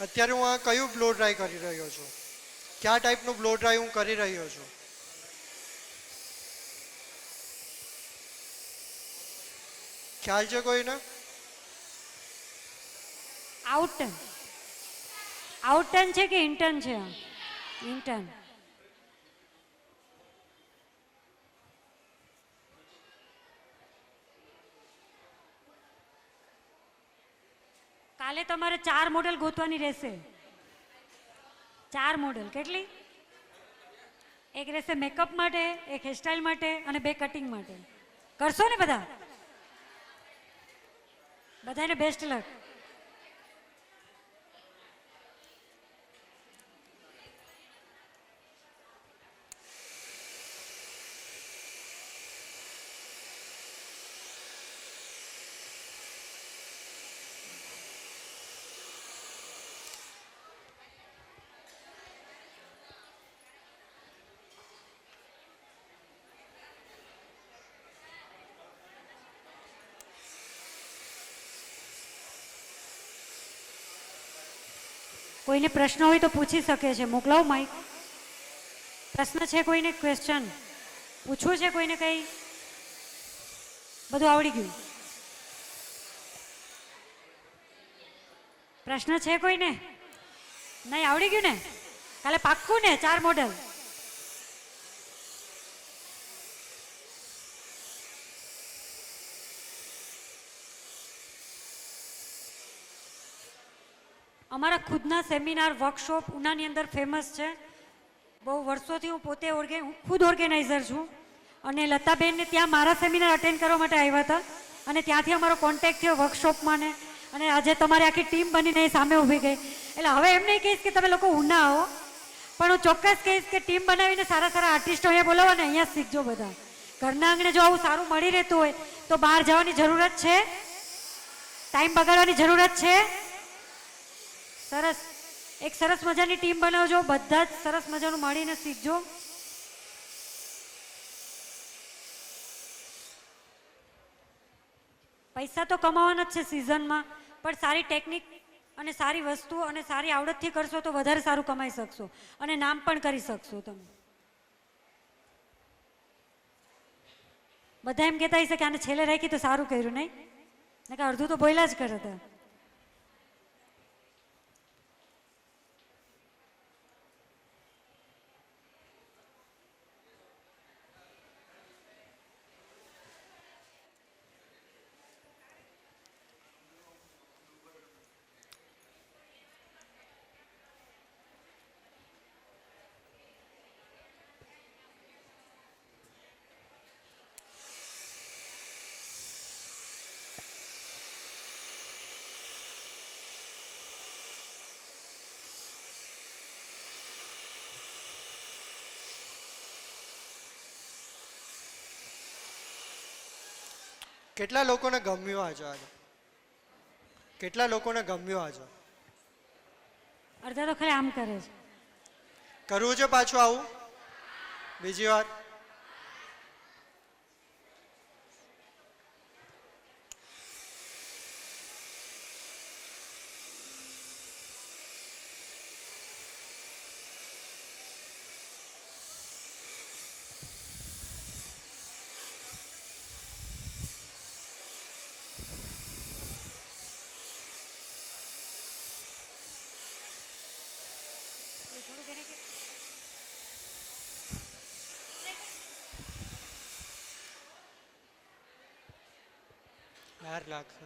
અત્યારે હું આ કયું બ્લો ડ્રાય કરી રહ્યો છું? કયા ટાઈપનું બ્લો ડ્રાય હું કરી રહ્યો છું? ખ્યાલ છે કોઈને? આઉટર્ન આઉટર્ન છે કે ઇન્ટર્ન છે? ઇન્ટર્ન. કાલે તમારે 4 મોડેલ ગોતવાની રહેશે. 4 મોડેલ. કેટલી? એક રહેશે મેકઅપ માટે, એક હેરસ્ટાઈલ માટે અને 2 કટિંગ માટે. કરશો ને બધા? બધાને બેસ્ટ લક. કોઈને પ્રશ્ન હોય તો પૂછી શકે છે. મોકલાવો માઈક. પ્રશ્ન છે કોઈને? ક્વેશ્ચન પૂછવું છે કોઈને? કંઈ બધું આવડી ગયું? પ્રશ્ન છે કોઈને? નહીં આવડી ગયું ને? કાલે પાક્કું ને 4 મોડલ? અમારા ખુદના સેમિનાર વર્કશોપ ઉનાની અંદર ફેમસ છે. બહુ વર્ષોથી હું પોતે હું ખુદ ઓર્ગેનાઇઝર છું અને લતાબેનને ત્યાં મારા સેમિનાર અટેન્ડ કરવા માટે આવ્યા હતા અને ત્યાંથી અમારો કોન્ટેક્ટ થયો વર્કશોપમાં ને અને આજે તમારી આખી ટીમ બનીને સામે ઊભી ગઈ. એટલે હવે એમ નહીં કહીશ કે તમે લોકો ઉના આવો, પણ હું ચોક્કસ કહીશ કે ટીમ બનાવીને સારા સારા આર્ટિસ્ટો અહીંયા બોલાવો ને અહીંયા શીખજો બધા. ઘરના આંગણે જો આવું સારું મળી રહેતું હોય તો બહાર જવાની જરૂરત છે? ટાઈમ બગાડવાની જરૂરત છે? સરસ, એક સરસ મજાની ટીમ બનાવજો, બધા જ સરસ મજાનું મળીને શીખજો. પૈસા તો કમાવાના જ છે સિઝનમાં, પણ સારી ટેકનિક અને સારી વસ્તુ અને સારી આવડતથી કરશો તો વધારે સારું કમાઈ શકશો અને નામ પણ કરી શકશો તમે. બધા એમ કહેતા હશે કે આને છેલ્લે રાખી તો સારું કર્યું, નહીં? ને કે અડધું તો બોલ્યા જ કરે હતા. કેટલા લોકોને ગમ્યું આજે? કેટલા લોકોને ગમ્યું આજે? અડધા તો ખાલી આમ કરે છે. કરવું છે પાછું આવું બીજી વાર?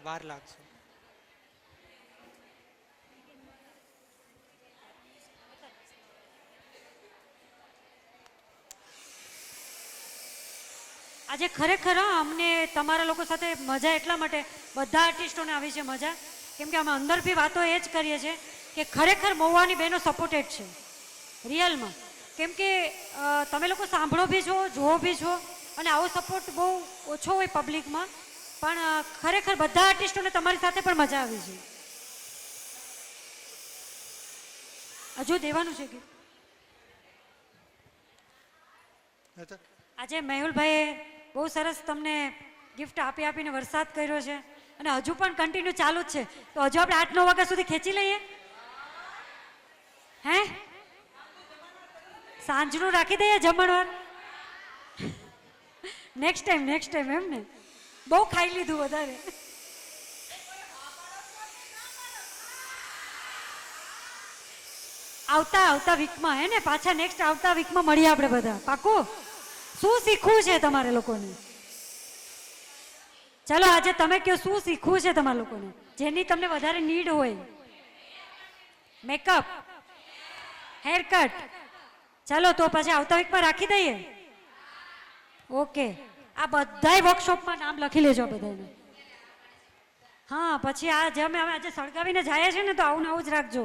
વાર લાગશે. આજે ખરેખર અમને તમારા લોકો સાથે મજા એટલા માટે બધા આર્ટિસ્ટોને આવી છે મજા, કેમ કે અમે અંદર બી વાતો એ જ કરીએ છીએ કે ખરેખર મહુવાની બહેનો સપોર્ટેડ છે રિયલમાં. કેમ કે તમે લોકો સાંભળો બી છો, જુઓ બી છો અને આવો સપોર્ટ બહુ ઓછો હોય પબ્લિકમાં, પણ ખરેખર બધા આર્ટિસ્ટોને તમારી સાથે પણ મજા આવી છે. હજુ દેવાનું છે કે આજે મેહુલભાઈએ બહુ સરસ તમને ગિફ્ટ આપીને વરસાદ કર્યો છે અને હજુ પણ કન્ટિન્યુ ચાલુ જ છે, તો હજુ આપણે 8-9 વાગ્યા સુધી ખેંચી લઈએ. હે સાંજનું રાખી દઈએ જમણવાર? નેક્સ્ટ ટાઈમ એમ ને? બહુ ખાઈ લીધું વધારે. આવતા વીકમાં હે ને પાછા નેક્સ્ટ આવતા વીકમાં મળીએ આપણે બધા. પાકું? શું શીખવું છે તમારે લોકોને? ચલો આજે તમે કહો શું શીખવું છે તમારા લોકોને, જેની તમને વધારે નીડ હોય? Makeup, hair cut. ચલો તો પછી આવતા વીકમાં રાખી દઈએ. ઓકે, આ બધાય વર્કશોપમાં નામ લખી લેજો બધાને. હા, પછી આ જે અમે આજે સળગાવીને જાય છે ને તો આવું ને આવું જ રાખજો,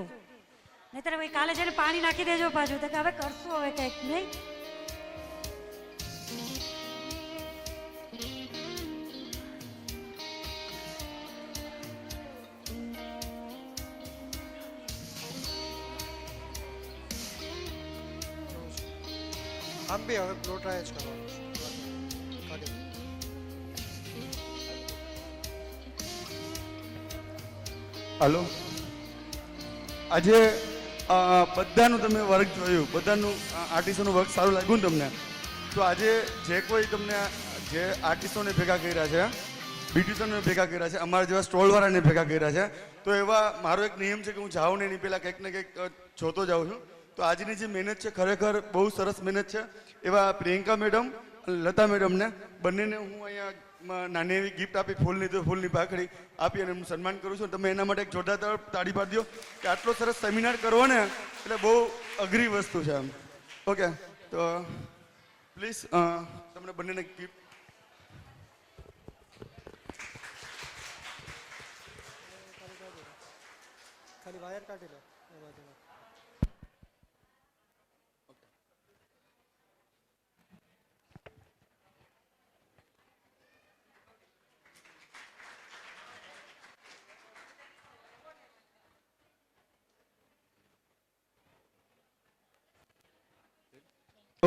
નહીતર ભાઈ કાલે જઈને પાણી નાખી દેજો પાછું. તો કે હવે કરશું હવે કંઈક, નહીં? આમ બી હવે બ્લો ટ્રાય જ કરવાનું. હલો, આજે બધાનું તમે વર્ક જોયું, બધાનું આર્ટિસ્ટોનું વર્ક સારું લાગ્યું ને તમને? તો આજે જે કોઈ તમને જે આર્ટિસ્ટોને ભેગા કર્યા છે, બ્યુટિશિયનને ભેગા કર્યા છે, અમારા જેવા સ્ટોલવાળાને ભેગા કર્યા છે, તો એવા મારો એક નિયમ છે કે હું જાઉં ને એની પહેલાં કંઈક ને કંઈક જોતો જાઉં છું. તો આજની જે મહેનત છે ખરેખર બહુ સરસ મહેનત છે. એવા પ્રિયંકા મેડમ અને લતા મેડમને બંનેને હું અહીંયા નાની એવી ગિફ્ટ આપી, ફૂલની પાકડી આપી અને હું સન્માન કરું છું. તમે એના માટે એક જોરદાર તાળી પાડી દો કે આટલો સરસ સેમિનાર કરવો ને એટલે બહુ અઘરી વસ્તુ છે આમ. ઓકે, તો પ્લીઝ તમને બંનેને ગિફ્ટ. ખાલી વાયર કાઢી લો.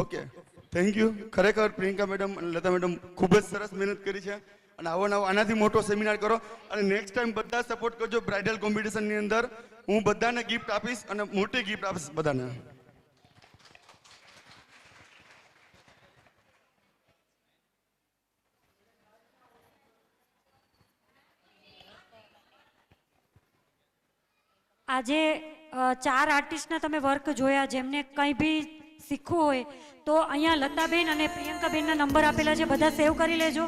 Okay, thank you. ખરેખર પ્રિયંકા મેડમ અને લતા મેડમ ખૂબ જ સરસ મહેનત કરી છે અને આનાથી મોટો સેમિનાર કરો અને નેક્સ્ટ ટાઈમ બધા સપોર્ટ કરજો. બ્રાઇડલ કોમ્પિટિશનની અંદર હું બધાને ગિફ્ટ આપીશ અને મોટી ગિફ્ટ આપીશ બધાને. આજે 4 આર્ટિસ્ટના તમે વર્ક જોયા. જેમને કંઈ બી શીખવું હોય તો અહીંયા લતાબેન અને પ્રિયંકાબેનના નંબર આપેલા છે, બધા સેવ કરી લેજો.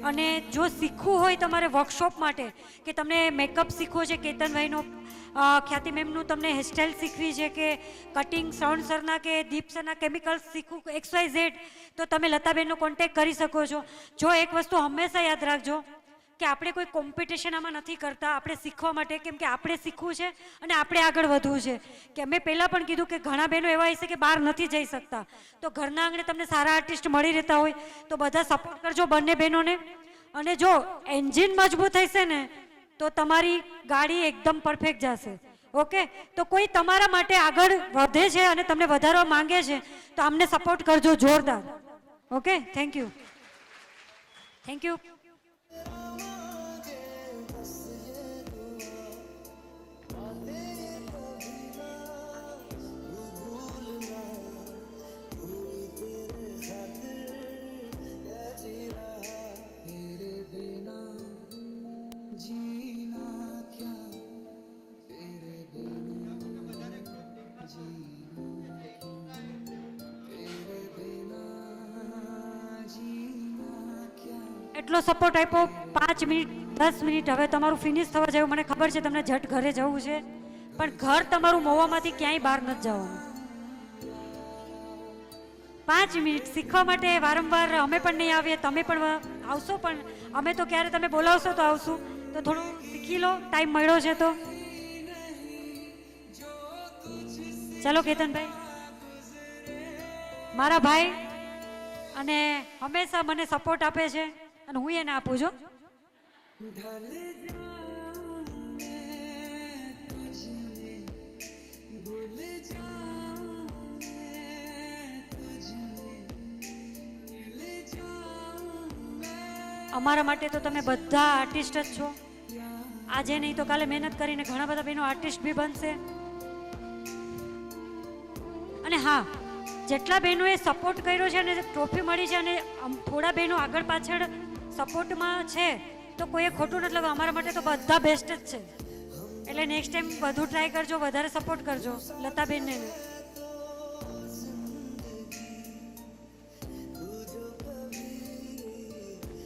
અને જો શીખવું હોય તમારે વર્કશોપ માટે કે તમને મેકઅપ શીખવો છે, કેતનભાઈનો ખ્યાતિ મેમનું તમને હેરસ્ટાઈલ શીખવી છે કે કટિંગ શ્રવણ સરના કે દીપ સરના કેમિકલ્સ શીખવું XYZ, તો તમે લતાબેનનો કોન્ટેક્ટ કરી શકો છો. જો એક વસ્તુ હંમેશા યાદ રાખજો કે આપણે કોઈ કોમ્પિટિશન આમાં નથી કરતા, આપણે શીખવા માટે, કેમ કે આપણે શીખવું છે અને આપણે આગળ વધવું છે. કે મેં પહેલાં પણ કીધું કે ઘણા બહેનો એવા હશે કે બહાર નથી જઈ શકતા, તો ઘરના આંગણે તમને સારા આર્ટિસ્ટ મળી રહેતા હોય તો બધા સપોર્ટ કરજો બંને બહેનોને. અને જો એન્જિન મજબૂત થશે ને તો તમારી ગાડી એકદમ પરફેક્ટ જશે. ઓકે, તો કોઈ તમારા માટે આગળ વધે છે અને તમને વધારવા માંગે છે તો આમને સપોર્ટ કરજો જોરદાર. Okay, thank you. Thank you. એટલો સપોર્ટ આપ્યો. 5 મિનિટ 10 મિનિટ હવે તમારું ફિનિશ થવા જેવું. મને ખબર છે તમને ઝટ ઘરે જવું છે, પણ ઘર તમારું મોવામાંથી ક્યાંય બહાર નથી જવાનું. 5 મિનિટ શીખવા માટે વારંવાર અમે પણ નહીં આવીએ, તમે પણ આવશો, પણ અમે તો ક્યારે તમે બોલાવશો તો આવશું. તો થોડું શીખી લો, ટાઈમ મળ્યો છે તો. ચાલો કેતનભાઈ, મારા ભાઈ અને હંમેશા મને સપોર્ટ આપે છે અને હું એને આપું છું. અમારા માટે તો તમે બધા આર્ટિસ્ટ જ છો. આજે નહીં તો કાલે મહેનત કરીને ઘણા બધા બહેનો આર્ટિસ્ટ બી બનશે. અને હા, જેટલા બહેનોએ સપોર્ટ કર્યો છે અને ટ્રોફી મળી છે અને થોડા બહેનો આગળ પાછળ સપોર્ટમાં છે તો કોઈએ ખોટું નથી લગાવ્યું. અમારા માટે તો બધા બેસ્ટ જ છે. એટલે નેક્સ્ટ ટાઈમ વધુ ટ્રાય કરજો, વધારે સપોર્ટ કરજો લતાબેનને.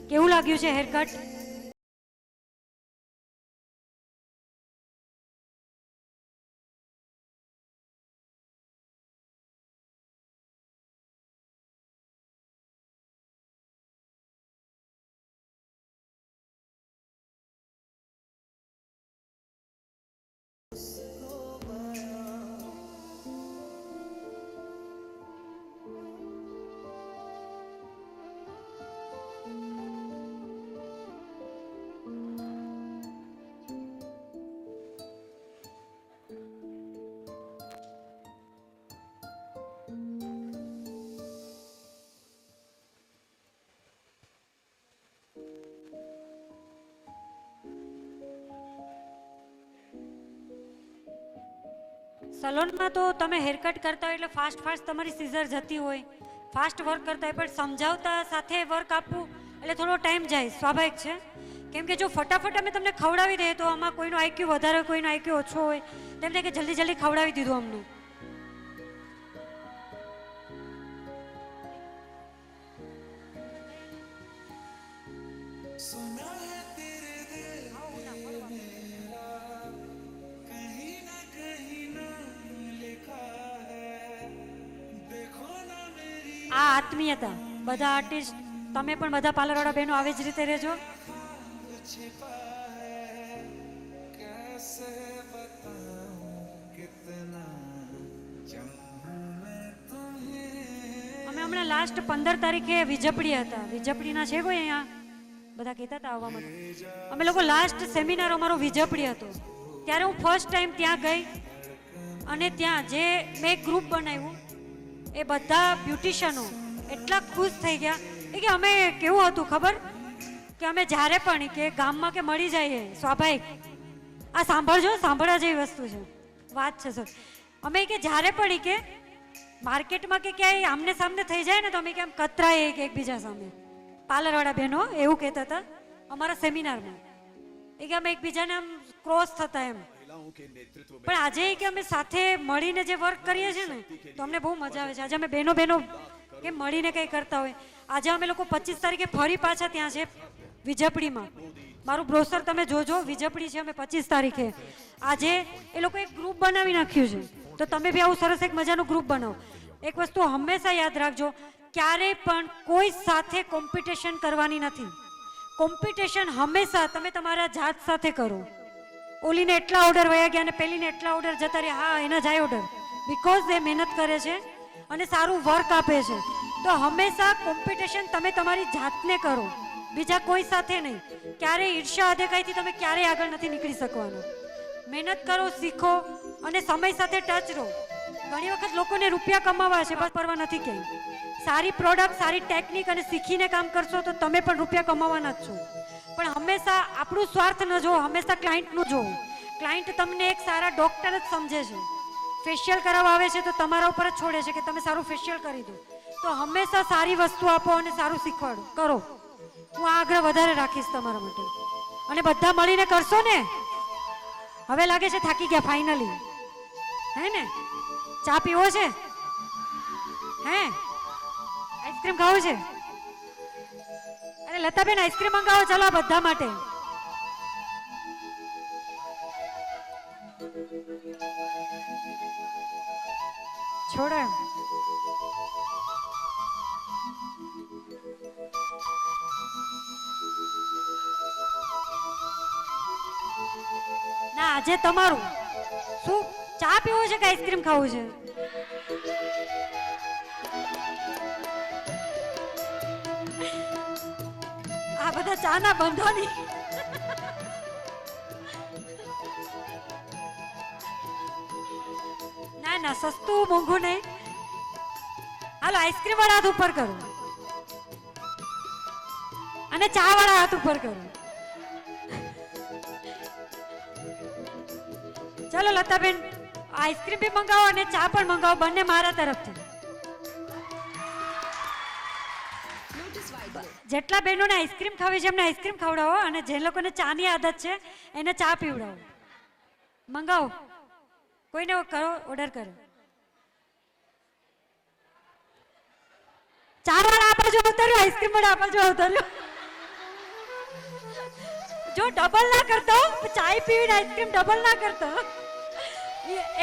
કેવું લાગ્યું છે હેર કટ? સલોનમાં તો તમે હેરકટ કરતા હોય એટલે ફાસ્ટ તમારી સીઝર જતી હોય, ફાસ્ટ વર્ક કરતા હોય, પણ સમજાવતા સાથે વર્ક આપવું એટલે થોડો ટાઈમ જાય, સ્વાભાવિક છે. કેમ કે જો ફટાફટ અમે તમને ખવડાવી દઈએ તો આમાં કોઈનો આઈક્યુ વધારે હોય, કોઈનો આઈક્યુ ઓછો હોય, તેમ થાય કે જલ્દી જલ્દી ખવડાવી દીધું અમને. આ આત્મીયતા બધા આર્ટિસ્ટ, તમે પણ બધા પાર્લરવાળા બહેનો આવી જ રીતે રહેજો. અમે હમણાં લાસ્ટ 15 તારીખે વિજપડી હતા. વિજપડીના છે કોઈ અહીંયા? બધા કહેતા હતા આવવા માટે. અમે લોકો લાસ્ટ સેમિનાર અમારો વિજપડી હતો, ત્યારે હું ફર્સ્ટ ટાઈમ ત્યાં ગઈ અને ત્યાં જે મેં એક ગ્રુપ બનાવ્યું, એ બધા બ્યુટિશિયનો એટલા ખુશ થઈ ગયા. એ કે અમે કેવું હતું ખબર, કે અમે જ્યારે પણ કે ગામમાં કે મળી જઈએ સ્વાભાવિક, આ સાંભળજો, સાંભળવા જેવી વસ્તુ છે, વાત છે સર. અમે કે જ્યારે પણ કે માર્કેટમાં કે ક્યાંય આમને સામને થઈ જાય ને તો અમે કેમ કતરાઈએ કે એકબીજા સામે, પાર્લરવાળા બહેનો એવું કહેતા હતા અમારા સેમિનારમાં. એ કે અમે એકબીજાને આમ ક્રોસ થતા એમ. પણ આજે કે અમે સાથે મળીને જે વર્ક કરીએ છીએ ને તો અમને બહુ મજા આવે છે. આજે અમે બહેનો કેમ મળીને કંઈ કરતા હોય. આજે અમે લોકો 25 તારીખે ફરી પાછા ત્યાં છે વિજપડીમાં. મારું બ્રોસર તમે જોજો, વિજપડી છે અમે 25 તારીખે. આજે એ લોકો એક ગ્રુપ બનાવી નાખ્યું છે, તો તમે બી આવું સરસ એક મજાનું ગ્રુપ બનાવો. એક વસ્તુ હંમેશા યાદ રાખજો, ક્યારેય પણ કોઈ સાથે કોમ્પિટિશન કરવાની નથી. કોમ્પિટિશન હંમેશા તમે તમારા જાત સાથે કરો. ઓલીને એટલા ઓર્ડર વયા ગયા અને પેલીને એટલા ઓર્ડર જતા રહ્યા, હા એના જાય ઓર્ડર, બિકોઝ એ મહેનત કરે છે અને સારું વર્ક આપે છે. તો હંમેશા કોમ્પિટિશન તમે તમારી જાતને કરો, બીજા કોઈ સાથે નહીં. ક્યારેય ઈર્ષ્યા અદેખાઈથી તમે ક્યારેય આગળ નથી નીકળી શકવાનું. મહેનત કરો, શીખો અને સમય સાથે ટચ રહો. ઘણી વખત લોકોને રૂપિયા કમાવા છે, બસ પરવા નથી ક્યાંય. સારી પ્રોડક્ટ, સારી ટેકનિક અને શીખીને કામ કરશો તો તમે પણ રૂપિયા કમાવાના જ છો. પણ હંમેશા આપણું સ્વાર્થ ન જોવો, હંમેશા ક્લાયન્ટનું જોવો. ક્લાયન્ટ તમને એક સારા ડોક્ટર જ સમજે છે. ફેશિયલ કરાવવા આવે છે તો તમારા ઉપર જ છોડે છે કે તમે સારું ફેશિયલ કરી દો. તો હંમેશા સારી વસ્તુ આપો અને સારું શીખવાડો કરો. હું આ આગ્રહ વધારે રાખીશ તમારા માટે. અને બધા મળીને કરશો ને. હવે લાગે છે થાકી ગયા ફાઇનલી, હે ને? ચા પીવો છે? હે આઈસ્ક્રીમ ખાવું છે? અરે લતાબેન આઈસ્ક્રીમ મંગાવો ચાલો આ બધા માટે. છોડો એમ. ના આજે તમારું શું, ચા પીવું છે કે આઈસ્ક્રીમ ખાવું છે? આ બધા ચા ના બંધો નહીં. ના ના, સસ્તું મોંઘું નહીં. હાલો આઈસ્ક્રીમ વાળા હાથ ઉપર કરો અને ચા વાળા હાથ ઉપર કરો. ચાલો લતાબેન, આઈસ્ક્રીમ બી મંગાવો અને ચા પણ મંગાવો, બંને મારા તરફથી. જેટલા બહેનોને આઈસ્ક્રીમ ખાવી છે એમને આઈસ્ક્રીમ ખવડાવો અને જે લોકોને ચાની આદત છે એને ચા પીવડાવો. મંગાવો, કોઈને કરો, ઓર્ડર કરો. ચા વાળા આ બાજુ ઉતર્યો, આઈસ્ક્રીમ વાળા આ બાજુ ઉતર્યો. જો ડબલ ના કરતો, ચાય પીવીને આઈસ્ક્રીમ ડબલ ના કરતો,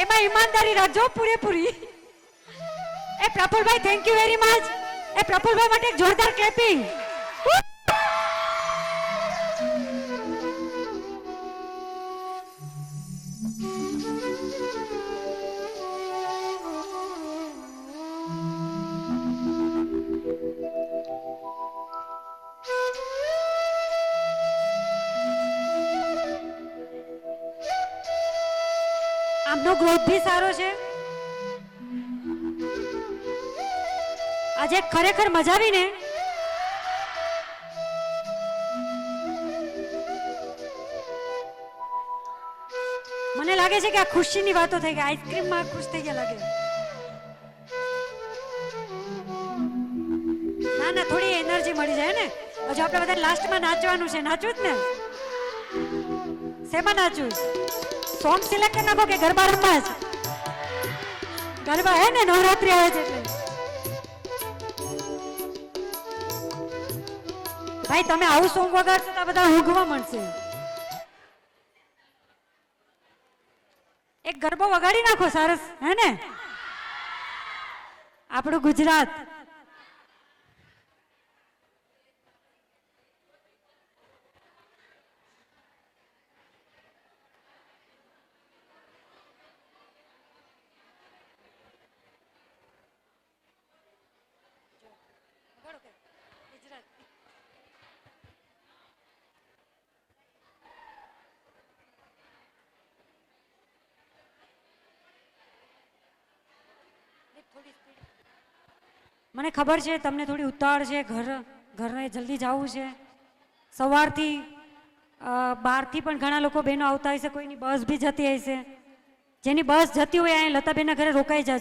એમાં ઈમાનદારી રાખજો પૂરેપૂરી. એ Prafulbhai thank you very much. એ પ્રફુલભાઈ માટે એક જોરદાર ક્લેપિંગ. આમનો ગ્રોથ ભી સારો છે. આજે ખરેખર મજા આવી ને. મને લાગે લાગે છે કે આ ખુશીની વાતો થઈ ગઈ, આઈસ્ક્રીમમાં ખુશ થઈ ગયા લાગે. ના ના, થોડી એનર્જી મળી જાય ને. હજુ આપણે બધા લાસ્ટમાં નાચવાનું છે. નાચવું જ ને? શેમાં નાચવું? સોંગ સિલેક્ટ કરી નાખો કે ગરબા રમવા છે? ગરબા હે ને, નવરાત્રી આવે છે એટલે. ભાઈ તમે આવું સોંગ વગાડશો તો બધા ઊંઘવા મળશે. એક ગરબો વગાડી નાખો સરસ, હે ને? આપણું ગુજરાત. મને ખબર છે તમને થોડી ઉતાવળ છે, ઘરે જલ્દી જવું છે. સવારથી બહારથી પણ ઘણા લોકો બહેનો આવતા હશે, કોઈની બસ બી જતી હશે. જેની બસ જતી હોય અહીંયા લતાબેનના ઘરે રોકાઈ જજો.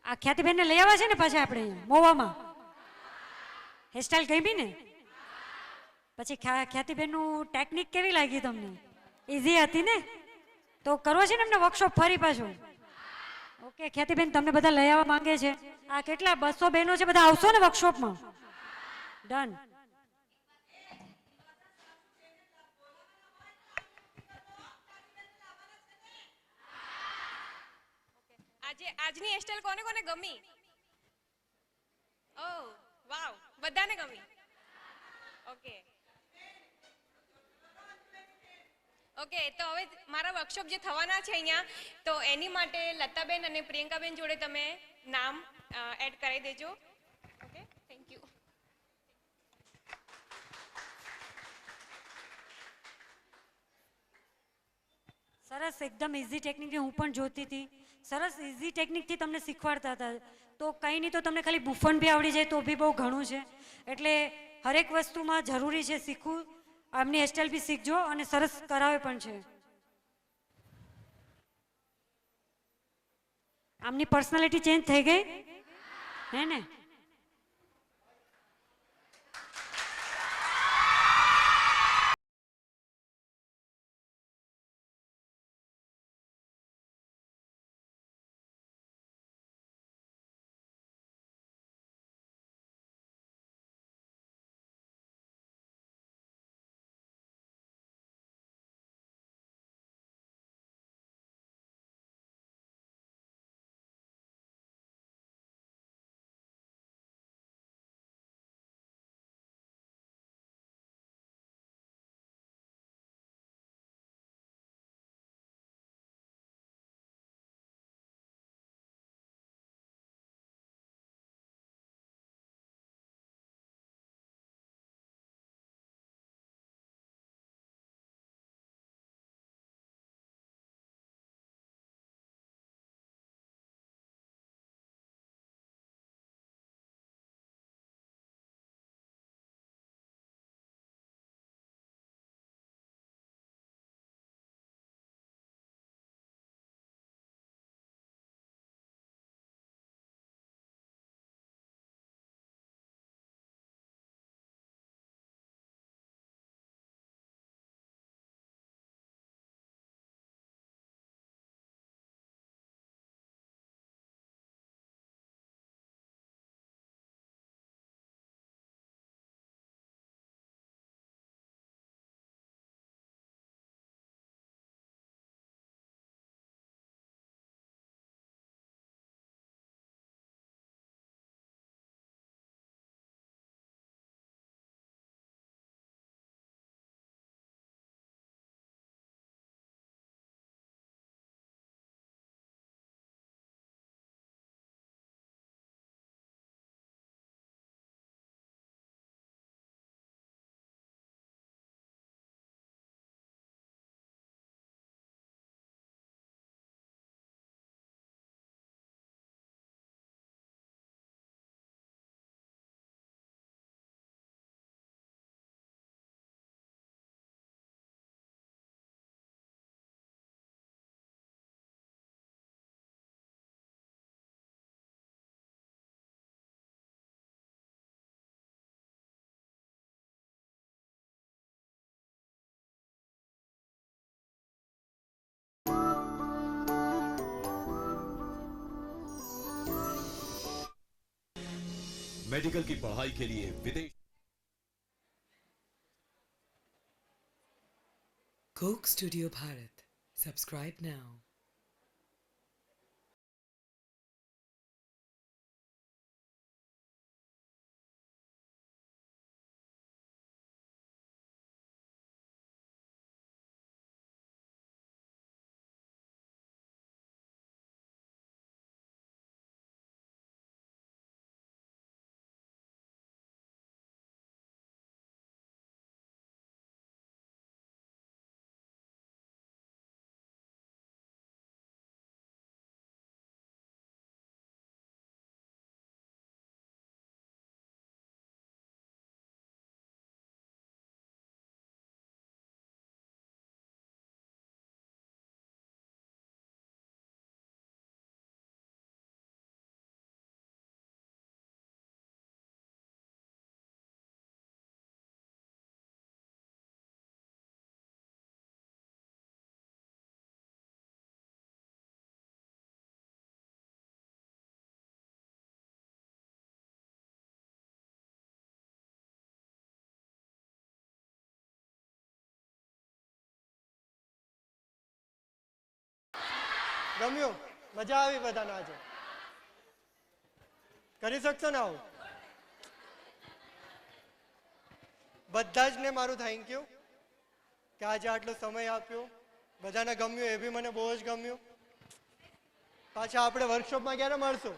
આ ખ્યાતિબેનને લઈ આવ્યા છે ને પાછા આપણે અહીંયા મોવામાં. હેરસ્ટાઈલ ગમી ને? પછી ખ્યાતિબેનનું ટેકનિક કેવી લાગી તમને? ઇઝી હતી ને? તો કરવો છે ને એમને વર્કશોપ ફરી પાછું? ઓકે ખ્યાતિબેન તમને બધા લઈ આવવા માંગે છે. આ કેટલા 200 બહેનો છે, બધા આવશો ને વર્કશોપમાં? ડન. આજની હેરસ્ટાઈલ કોને કોને ગમી? ઓહ વાવ, બધાને ગમી. ઓકે ઓકે, તો હવે મારા વર્કશોપ જે થવાના છે અહીંયા, તો એની માટે લતાબેન અને પ્રિયંકાબેન જોડે તમે નામ એડ કરાવી દેજો. Okay, thank you. સરસ, એકદમ ઇઝી ટેકનિકથી હું પણ જોતી હતી. સરસ ઇઝી ટેકનિકથી તમને શીખવાડતા હતા. તો કંઈ નહીં તો તમને ખાલી બુફન બી આવડી જાય તો બી બહુ ઘણું છે. એટલે હરેક વસ્તુમાં જરૂરી છે શીખવું. આમની હેરસ્ટાઈલ બી શીખજો અને સરસ કરાવે પણ છે. આમની પર્સનાલિટી ચેન્જ થઈ ગઈ હે ને? मेडिकल की पढ़ाई के लिए विदेश Coke Studio Bharat. Subscribe now. ગમ્યું? મજા આવી બધાને આજે? કરી શકશો ને આવું? બધા જ ને મારું થેન્ક યુ કે આજે આટલો સમય આપ્યો. બધાને ગમ્યું, એ બી મને બહુ જ ગમ્યું. પાછા આપણે વર્કશોપમાં ક્યારે મળશું?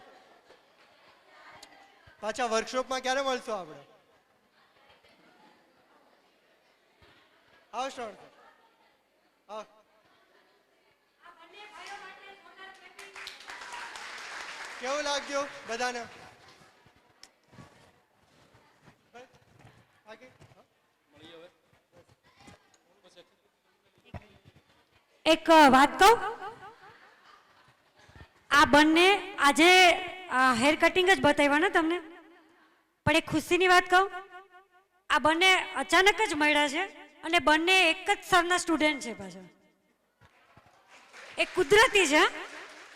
પાછા વર્કશોપમાં ક્યારે મળશું આપણે? આવો શ્રવણ સર, આવો. કેવું લાગ્યું બધાને? આગળ. એક વાત કહું, આ બંને આજે હેર કટિંગ જ બતાવ્યા ને તમને, પણ એક ખુશીની વાત કહું, આ બંને અચાનક જ મળ્યા છે અને બંને એક જ સરના સ્ટુડન્ટ છે પાછા. એક કુદરતી છે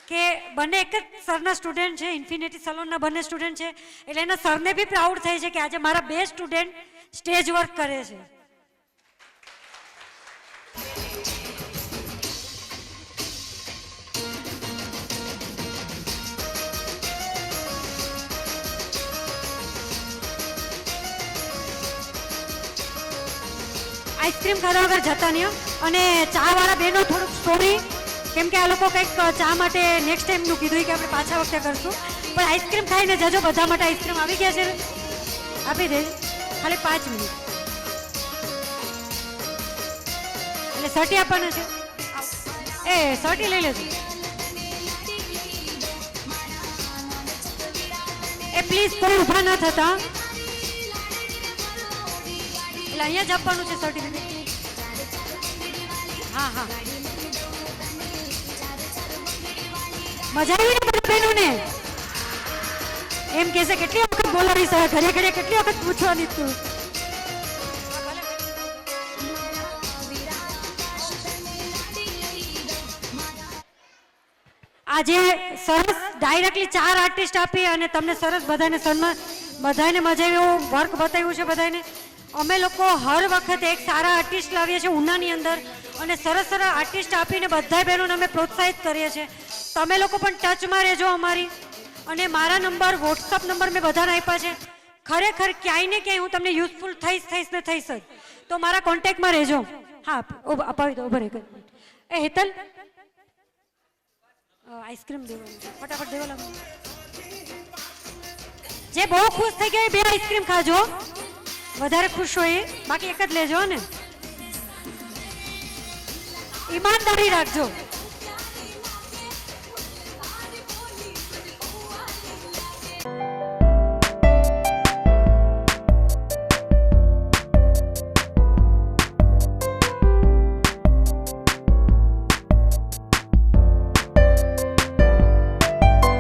કે બંને એક જ સરના સ્ટુડન્ટ છે, ઇન્ફિનિટી સલોનના બંને સ્ટુડન્ટ છે, એટલે એના સરને બી પ્રાઉડ થાય છે કે આજે મારા બે સ્ટુડન્ટ સ્ટેજ વર્ક કરે છે. આઈસ્ક્રીમ ખાધા વગર જતા નહીં હો. અને ચા વાળા બહેનો થોડુંક સોરી, કેમ કે આ લોકો કંઈક ચા માટે નેક્સ્ટ ટાઈમનું કીધું કે આપણે પાછા વખતે કરશું, પણ આઈસ્ક્રીમ ખાઈને જજો. બધા માટે આઈસ્ક્રીમ આવી ગયા છે, આપી દેજો ખાલી 5 મિનિટ. એટલે સર્ટી આપવાના છે, એ સર્ટી લઈ લેજો. એ પ્લીઝ કોઈ ઊભા ન થતા, એટલે અહીંયા જ આપવાનું છે સર્ટિફિકેટ. હા હા, મજા આવી ને બધા બહેનોને? એમ કહેશે કેટલી વખત બોલાવીશ, ઘરે ઘરે કેટલી વખત પૂછવાની તું. આજે સરસ ડાયરેક્ટલી 4 આર્ટિસ્ટ આપી અને તમને સરસ બધાને સન્માન, બધાને મજા આવી એવું વર્ક બતાવ્યું છે બધાને. અમે લોકો હર વખત એક સારા આર્ટિસ્ટ લાવીએ છીએ ઉનાની અંદર અને સરસ સરસ આર્ટિસ્ટ આપીને બધા બહેનોને અમે પ્રોત્સાહિત કરીએ છીએ. તમે લોકો પણ ટચમાં રહેજો અમારી. અને મારા નંબર, વોટ્સઅપ નંબર મેં બધાને આપ્યા છે. ખરેખર ક્યાંય ને ક્યાંય હું તમને યુઝફુલ થઈશ ને થઈશ જ, તો મારા કોન્ટેક્ટમાં રહેજો. હા અપાવી દો, ઉભા રહે. એ હેતલ, આઈસ્ક્રીમ દેવાનું ફટાફટ દેવા લાગો. જે બહુ ખુશ થઈ ગયા 2 આઈસ્ક્રીમ ખાજો, વધારે ખુશ હોય બાકી એક જ લેજો ને. ઈમાનદારી રાખજો.